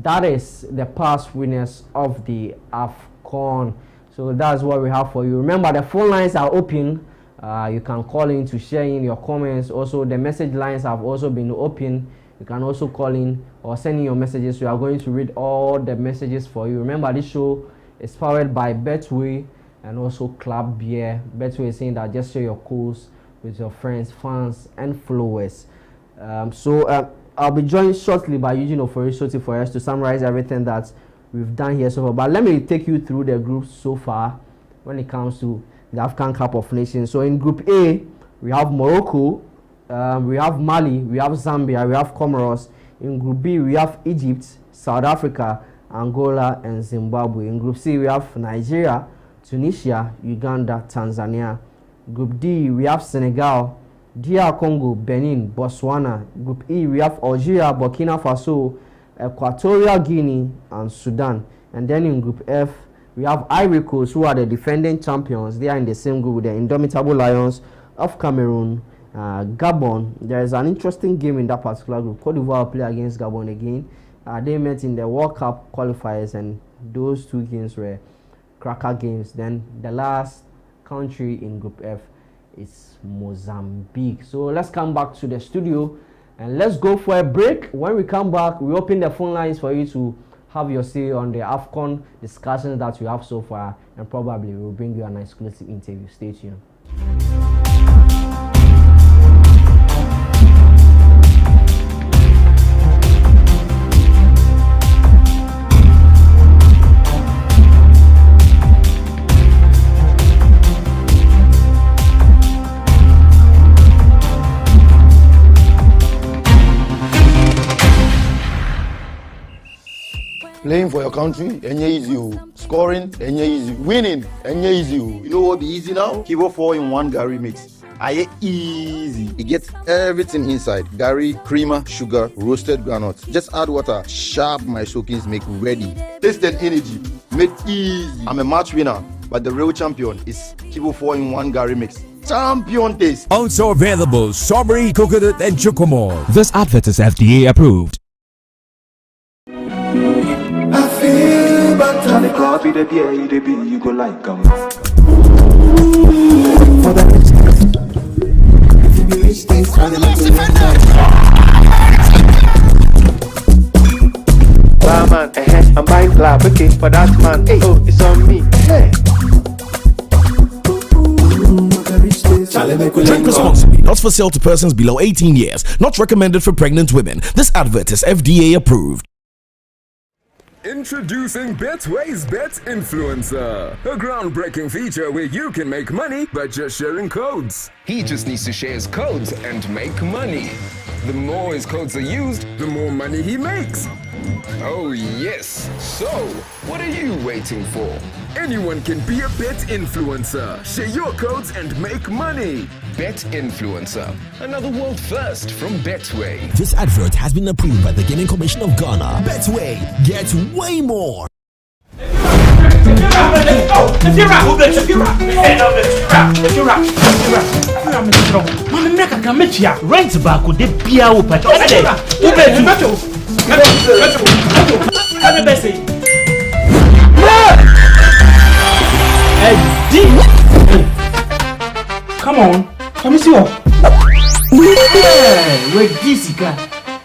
that is the past winners of the AFCON. So that's what we have for you. Remember, the phone lines are open. You can call in to share in your comments. Also, the message lines have also been open. You can also call in or send in your messages. We are going to read all the messages for you. Remember, this show is powered by Betway and also Club Beer. Betway is saying that just share your codes with your friends, fans, and followers. I'll be joined shortly by Eugene Ofori Sottie for us to summarize everything that we've done here so far. But let me take you through the groups so far when it comes to the African Cup of Nations. So in Group A, we have Morocco, we have Mali, we have Zambia, we have Comoros. In Group B, we have Egypt, South Africa, Angola, and Zimbabwe. In Group C, we have Nigeria, Tunisia, Uganda, Tanzania. Group D, we have Senegal, DR Congo, Benin, Botswana. Group E, we have Algeria, Burkina Faso, Equatorial Guinea, and Sudan. And then in Group F, we have Ivory Coast, who are the defending champions. They are in the same group with the Indomitable Lions of Cameroon. Gabon, there is an interesting game in that particular group. Cote d'Ivoire play against Gabon again. They met in the World Cup qualifiers, and those 2 games were cracker games. Then the last country in Group F is Mozambique. So let's come back to the studio and let's go for a break. When we come back, we open the phone lines for you to have your say on the AFCON discussions that we have so far, and probably we'll bring you an exclusive interview. Stay tuned. Playing for your country, easy. Scoring, easy. Winning, easy. You know what be easy now? Kivo 4-in-1 Gary mix. Easy. It gets everything inside. Gary, creamer, sugar, roasted groundnuts. Just add water. Sharp my soakings make ready. Taste and energy. Made easy. I'm a match winner, but the real champion is Kivo 4-in-1 Gary mix. Champion taste. Also available strawberry, coconut, and chocomore. This advert is FDA approved. I feel but Charlie copy the BA, you go like them. For the if you be rich, things on the man, I'm buying club, okay, for that man, hey, oh, it's on me, hey. Drink responsibly. Not for sale to persons below 18 years. Not recommended for pregnant women. This advert is FDA approved. Introducing Betway's Bet Influencer, a groundbreaking feature where you can make money by just sharing codes. He just needs to share his codes and make money. The more his codes are used, the more money he makes. Oh yes. So, what are you waiting for? Anyone can be a bet influencer. Share your codes and make money. Bet Influencer, another world first from Betway. This advert has been approved by the Gaming Commission of Ghana. Betway, get way more. Rent back with the Pia Upa. Come on, come and see what. Hey, with Jessica.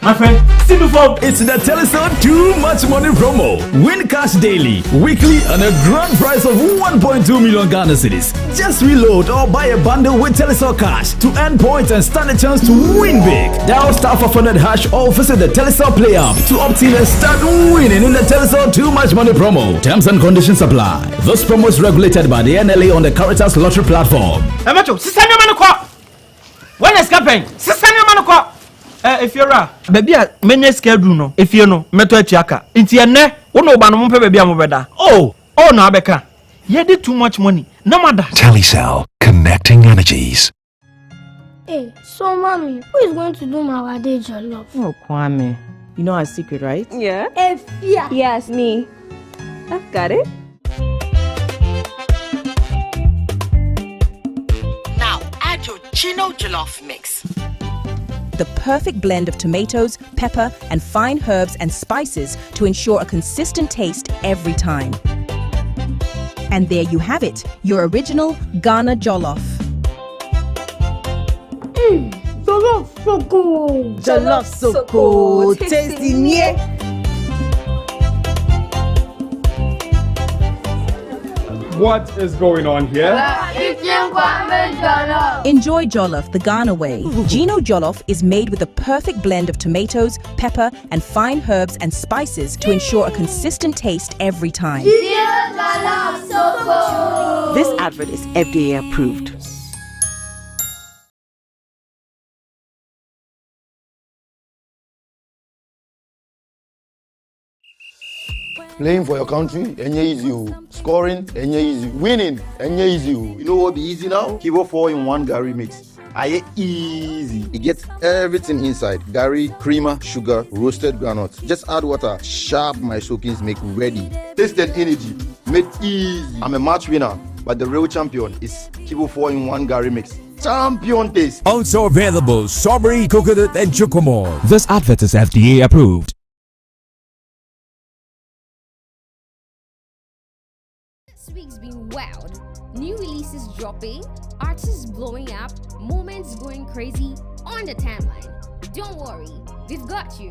My friend, see before. It's the Telecel Too Much Money promo. Win cash daily, weekly, and a grand prize of 1.2 million Ghana cedis. Just reload or buy a bundle with Telecel Cash to earn points and stand a chance to win big. Dial *500# or visit the Telecel Play app to opt-in and start winning in the Telecel Too Much Money promo. Terms and conditions apply. This promo is regulated by the NLA on the Caritas Lottery platform. When is campaign? If you're a baby, many schedule no. If you know, meto chiaka. Inti ene, uno ba no mpe baby amobeda. Oh, no abeka. You did too much money. No matter. Telecel, connecting energies. Hey, so mommy, who is going to do my wade jollof? Oh, Kwame. You know our secret, right? Yeah. Yeah. Yes, me. I've got it. Now add your Chino jollof mix. The perfect blend of tomatoes, pepper, and fine herbs and spices to ensure a consistent taste every time. And there you have it, your original Ghana jollof. Jollof so good. Jollof so good. Tasty nie. What is going on here? Enjoy jollof the Ghana way. Gino jollof is made with the perfect blend of tomatoes, pepper, and fine herbs and spices to ensure a consistent taste every time. This advert is FDA approved. Playing for your country, easy. Scoring, easy. Winning, easy. You know what be easy now? Kivo 4-in-1 Gary mix. Easy. It gets everything inside. Gary, creamer, sugar, roasted groundnuts. Just add water. Sharp my soakings make ready. Taste and energy. Made easy. I'm a match winner, but the real champion is Kivo 4-in-1 Gary mix. Champion taste. Also available strawberry, coconut, and chocomore. This advert is FDA approved. This week's been wild. New releases dropping, artists blowing up, moments going crazy on the timeline. Don't worry, we've got you.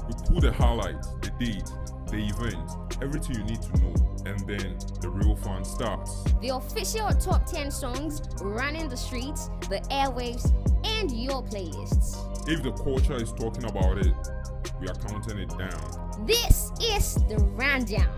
We pull the highlights, the dates, the events, everything you need to know, and then the real fun starts. The official top 10 songs running the streets, the airwaves, and your playlists. If the culture is talking about it, we are counting it down. This is the rundown.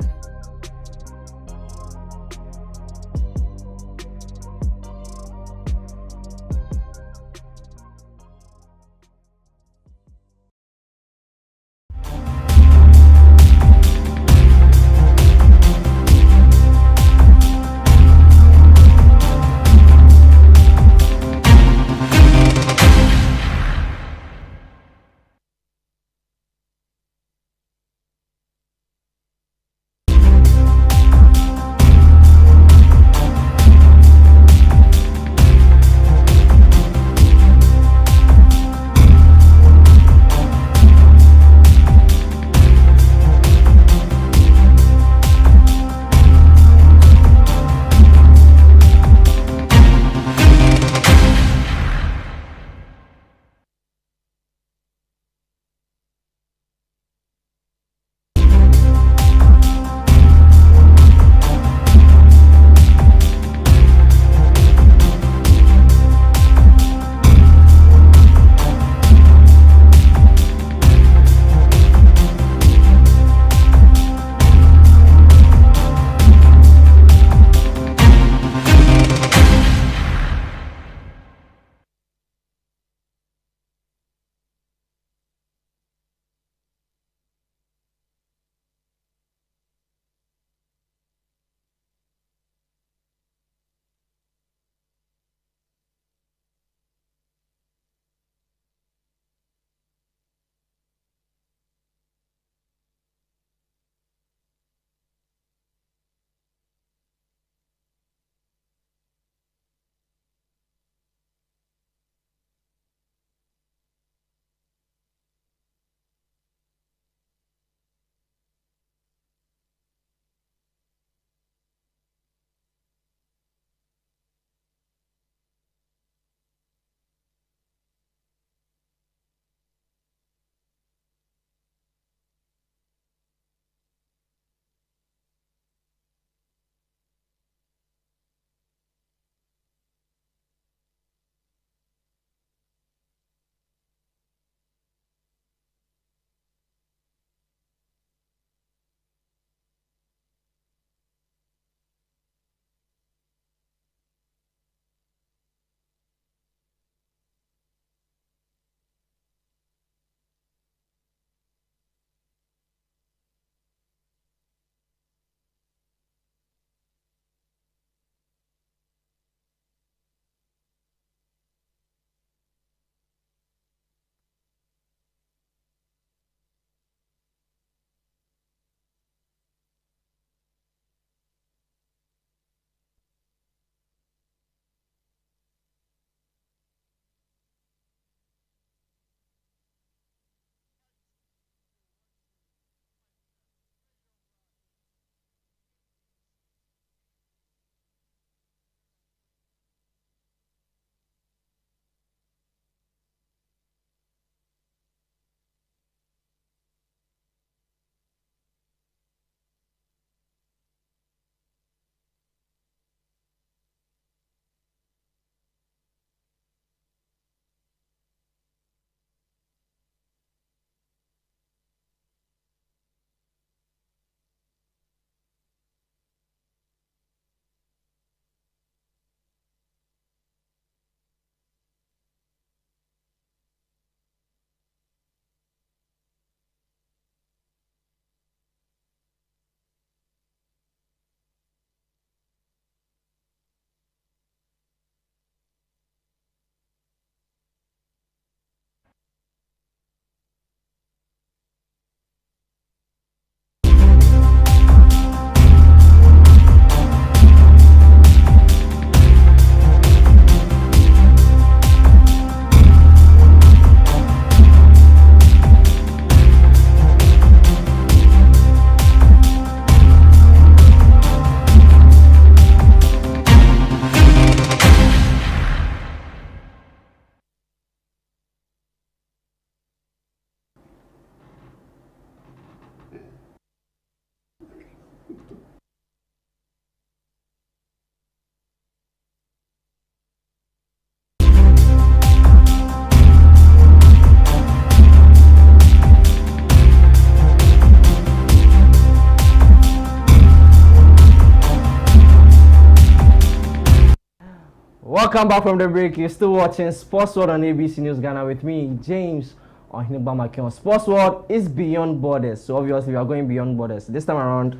Welcome back from the break. You're still watching Sports World on ABC News Ghana with me, James Ohenba McKeown. Sports World is beyond borders, so obviously we are going beyond borders. This time around,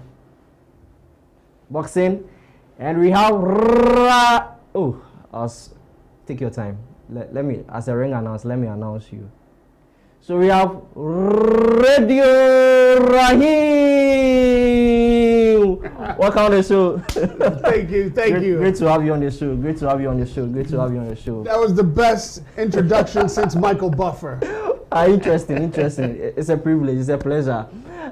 boxing, and we have take your time. Let me, as a ring announce, let me announce you. So we have Radio Rahim. Welcome on the show. Thank you. Great to have you on the show. That was the best introduction since Michael Buffer. Interesting. It's a privilege. It's a pleasure.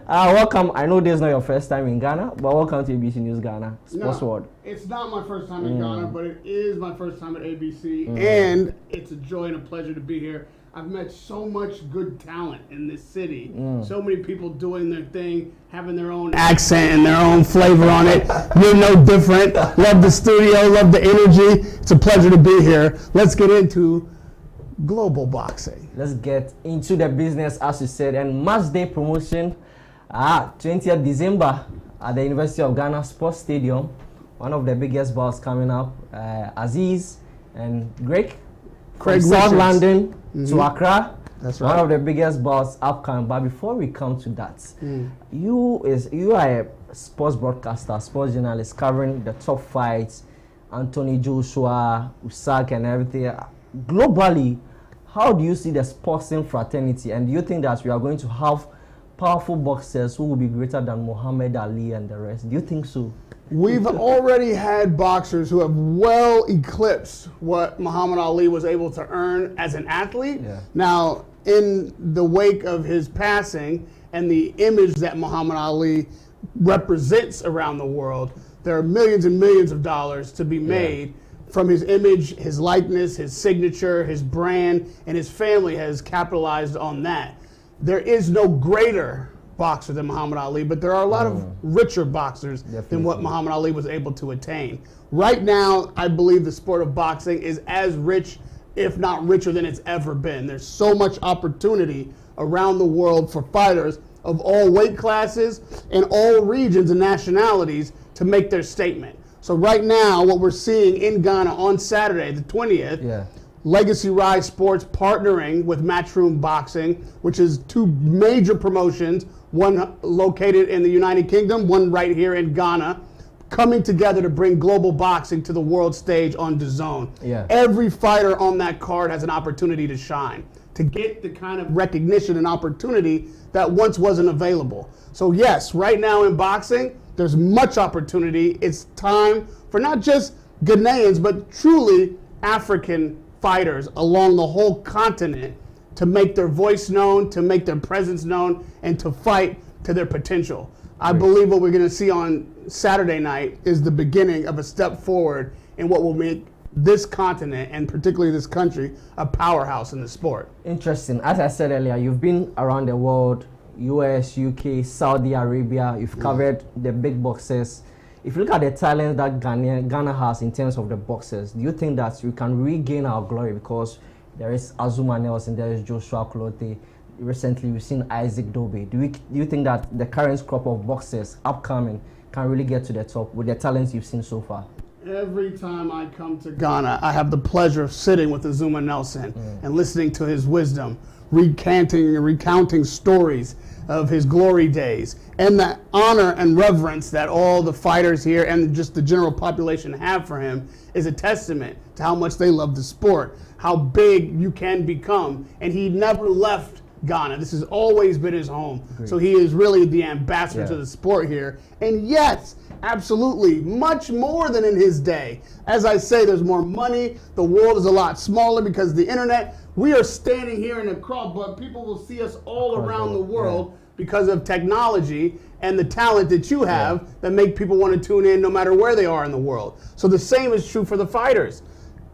Welcome. I know this is not your first time in Ghana, but welcome to ABC News Ghana Sports World. It's not my first time in Ghana, but it is my first time at ABC, and it's a joy and a pleasure to be here. I've met so much good talent in this city. So many people doing their thing, having their own accent and their own flavor on it. You're no different. Love the studio, love the energy. It's a pleasure to be here. Let's get into global boxing. Let's get into the business, as you said, and match day promotion. 20th December at the University of Ghana Sports Stadium. One of the biggest bouts coming up. Aziz and Craig from South London to Accra. That's right. One of the biggest bouts upcoming. But before we come to that, you are a sports broadcaster, sports journalist, covering the top fights, Anthony Joshua, Usyk, and everything. Globally, how do you see the sporting fraternity? And do you think that we are going to have powerful boxers who will be greater than Muhammad Ali and the rest? Do you think so? We've already had boxers who have well eclipsed what Muhammad Ali was able to earn as an athlete. Now, in the wake of his passing and the image that Muhammad Ali represents around the world, there are millions and millions of dollars to be made from his image, his likeness, his signature, his brand, and his family has capitalized on that. There is no greater boxer than Muhammad Ali, but there are a lot of richer boxers than what Muhammad Ali was able to attain. Right now, I believe the sport of boxing is as rich, if not richer, than it's ever been. There's so much opportunity around the world for fighters of all weight classes and all regions and nationalities to make their statement. So right now, what we're seeing in Ghana on Saturday, the 20th, Legacy Rise Sports partnering with Matchroom Boxing, which is two major promotions, one located in the United Kingdom, one right here in Ghana, coming together to bring global boxing to the world stage on DAZN. Every fighter on that card has an opportunity to shine, to get the kind of recognition and opportunity that once wasn't available. So yes, right now in boxing, there's much opportunity. It's time for not just Ghanaians, but truly African fighters along the whole continent to make their voice known, to make their presence known, and to fight to their potential. I believe what we're going to see on Saturday night is the beginning of a step forward in what will make this continent, and particularly this country, a powerhouse in the sport. Interesting. As I said earlier, you've been around the world, US, UK, Saudi Arabia, you've covered the big boxers. If you look at the talent that Ghana has in terms of the boxers, do you think that we can regain our glory? Because there is Azuma Nelson, there is Joshua Klote. Recently, we've seen Isaac Dobe. Do you think that the current crop of boxers upcoming can really get to the top with the talents you've seen so far? Every time I come to Ghana, I have the pleasure of sitting with Azuma Nelson and listening to his wisdom, recounting stories of his glory days, and the honor and reverence that all the fighters here and just the general population have for him is a testament to how much they love the sport, how big you can become. And he never left Ghana. This has always been his home. So he is really the ambassador to the sport here. And yes, absolutely, much more than in his day. As I say, there's more money. The world is a lot smaller because of the internet. We are standing here in a crowd, but people will see us all around the world because of technology and the talent that you have that make people want to tune in no matter where they are in the world. So the same is true for the fighters.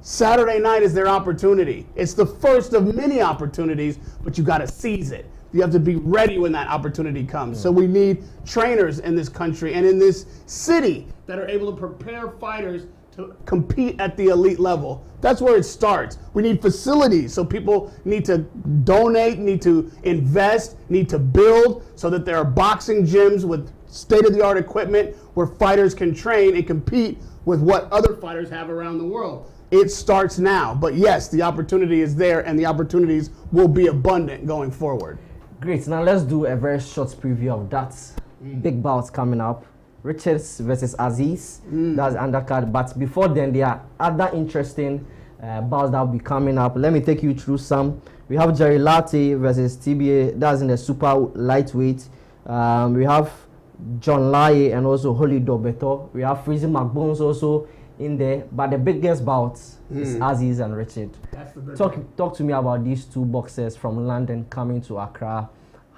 Saturday night is their opportunity. It's the first of many opportunities, but you got to seize it. You have to be ready when that opportunity comes. So we need trainers in this country and in this city that are able to prepare fighters to compete at the elite level. That's where it starts. We need facilities, so people need to donate, need to invest, need to build so that there are boxing gyms with state-of-the-art equipment where fighters can train and compete with what other fighters have around the world. it starts now. But yes, the opportunity is there, and the opportunities will be abundant going forward. Great. Now let's do a very short preview of that big bout coming up. Richards versus Aziz. That's undercard. But before then, there are other interesting bouts that will be coming up. Let me take you through some. We have Jerry Latte versus TBA. That's in the super lightweight. We have John Laye and also Holly Dobeto. We have Freezy McBones also in there. But the biggest bout is Aziz and Richard. That's the big Talk to me about these two boxers from London coming to Accra.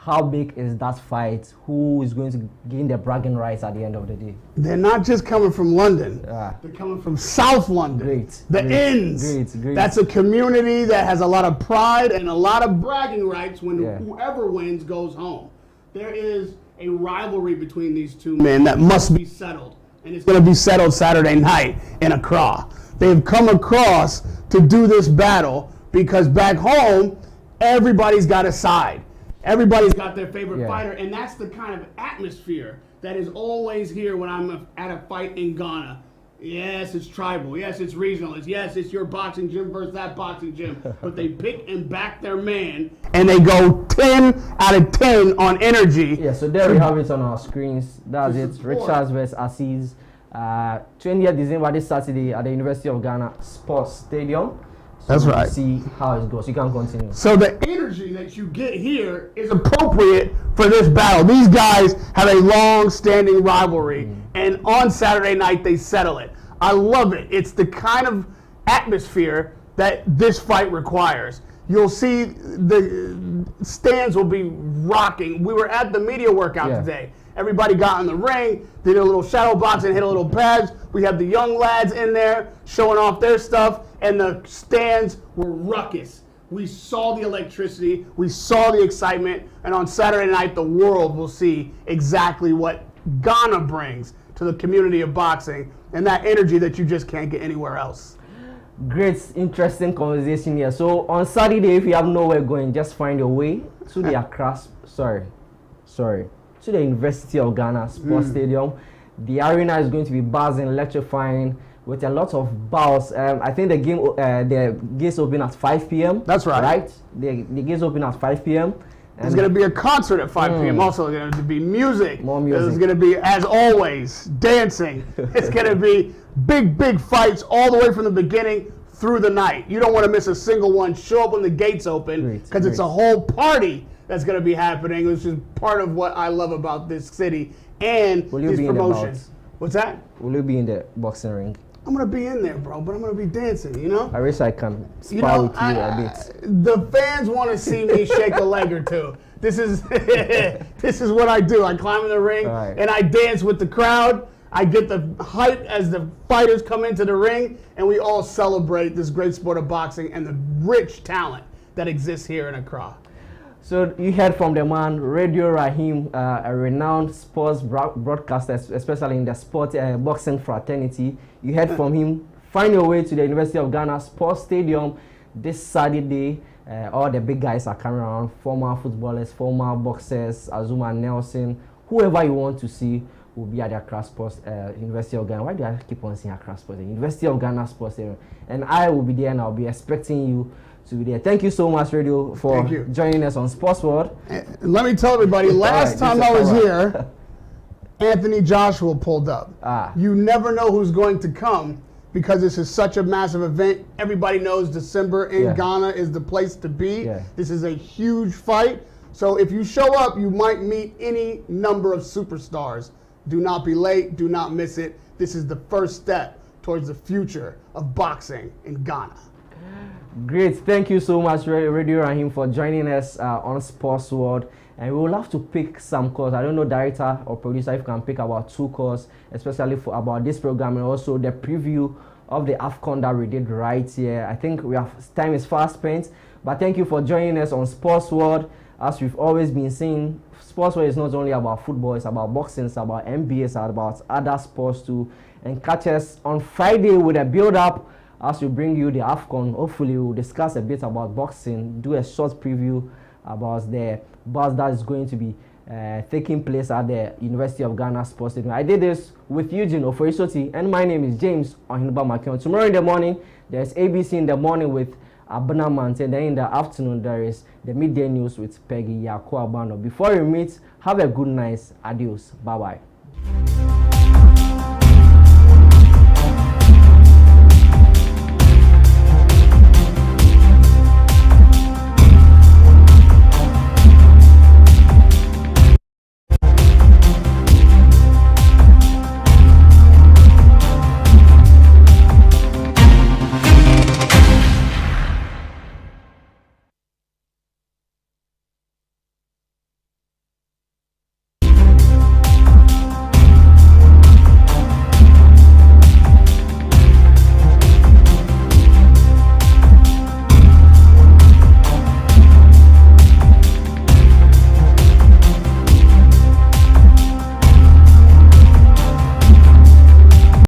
How big is that fight? Who is going to gain the bragging rights at the end of the day? They're not just coming from London. They're coming from South London. Great. The Inns. Great. That's a community that has a lot of pride and a lot of bragging rights when whoever wins goes home. There is a rivalry between these two men that must be settled. And it's going to be settled Saturday night in Accra. They've come across to do this battle because back home, everybody's got a side. Everybody's got their favorite fighter, and that's the kind of atmosphere that is always here when I'm at a fight in Ghana. Yes, it's tribal. Yes, it's regional. Yes, it's your boxing gym versus that boxing gym. But they pick and back their man, and they go 10 out of 10 on energy. Yeah, so there we have it on our screens. That's it. Richards versus Aziz. 20th December this Saturday at the University of Ghana Sports Stadium. That's right. See how it goes. You can continue. So the energy that you get here is appropriate for this battle. These guys have a long-standing rivalry, and on Saturday night they settle it. I love it. It's the kind of atmosphere that this fight requires. You'll see the stands will be rocking. We were at the media workout today. Everybody got in the ring, did a little shadow boxing, hit a little pads. We have the young lads in there showing off their stuff, and the stands were ruckus. We saw the electricity, we saw the excitement, and on Saturday night, the world will see exactly what Ghana brings to the community of boxing, and that energy that you just can't get anywhere else. Great, interesting conversation here. So on Saturday, if you have nowhere going, just find your way to the Accra, to the University of Ghana Sports Stadium. The arena is going to be buzzing, electrifying, with a lot of bouts. I think the gates open at 5 p.m. That's right. Right? The gates open at 5 p.m. There's going to be a concert at 5 p.m. Also, there's going to be music. More music. There's going to be, as always, dancing. It's going to be big fights all the way from the beginning through the night. You don't want to miss a single one. Show up when the gates open because it's a whole party that's going to be happening, which is part of what I love about this city and these promotions. What's that? Will you be in the boxing ring? I'm going to be in there, bro, but I'm going to be dancing, you know? I wish I can spar with you a bit. The fans want to see me shake a leg or two. This is this is what I do. I climb in the ring and I dance with the crowd. I get the hype as the fighters come into the ring, and we all celebrate this great sport of boxing and the rich talent that exists here in Accra. So you heard from the man, Radio Rahim, a renowned sports broadcaster, especially in the sport boxing fraternity. You heard from him. Find your way to the University of Ghana Sports Stadium this Saturday. All the big guys are coming around, former footballers, former boxers, Azuma Nelson, whoever you want to see will be at the Accra Sports University of Ghana. Why do I keep on saying Accra Sports? University of Ghana Sports Stadium. And I will be there, and I'll be expecting you to be there. Thank you so much, Radio, for joining us on Sports World. Let me tell everybody, last time I was here, Anthony Joshua pulled up. You never know who's going to come because this is such a massive event. Everybody knows December in Ghana is the place to be. This is a huge fight. So if you show up, you might meet any number of superstars. Do not be late. Do not miss it. This is the first step towards the future of boxing in Ghana. Great. Thank you so much, Radio Rahim, for joining us on Sports World. And we will have to pick some calls. I don't know, director or producer, if you can pick about 2 calls, especially for about this program and also the preview of the AFCON that we did right here. I think time is fast spent. But thank you for joining us on Sports World. As we've always been saying, Sports World is not only about football, it's about boxing, it's about NBA, it's about other sports too. And catch us on Friday with a build-up as we bring you the AFCON. Hopefully we'll discuss a bit about boxing, do a short preview about the bout that is going to be taking place at the University of Ghana Sports Stadium. I did this with Eugene, Ofori, Sottie, and my name is James Ohenba McKeown. Tomorrow in the morning, there's ABC in the morning with Abunamant, and then in the afternoon, there is the midday news with Peggy Yakuabano. Before we meet, have a good night. Adios. Bye-bye.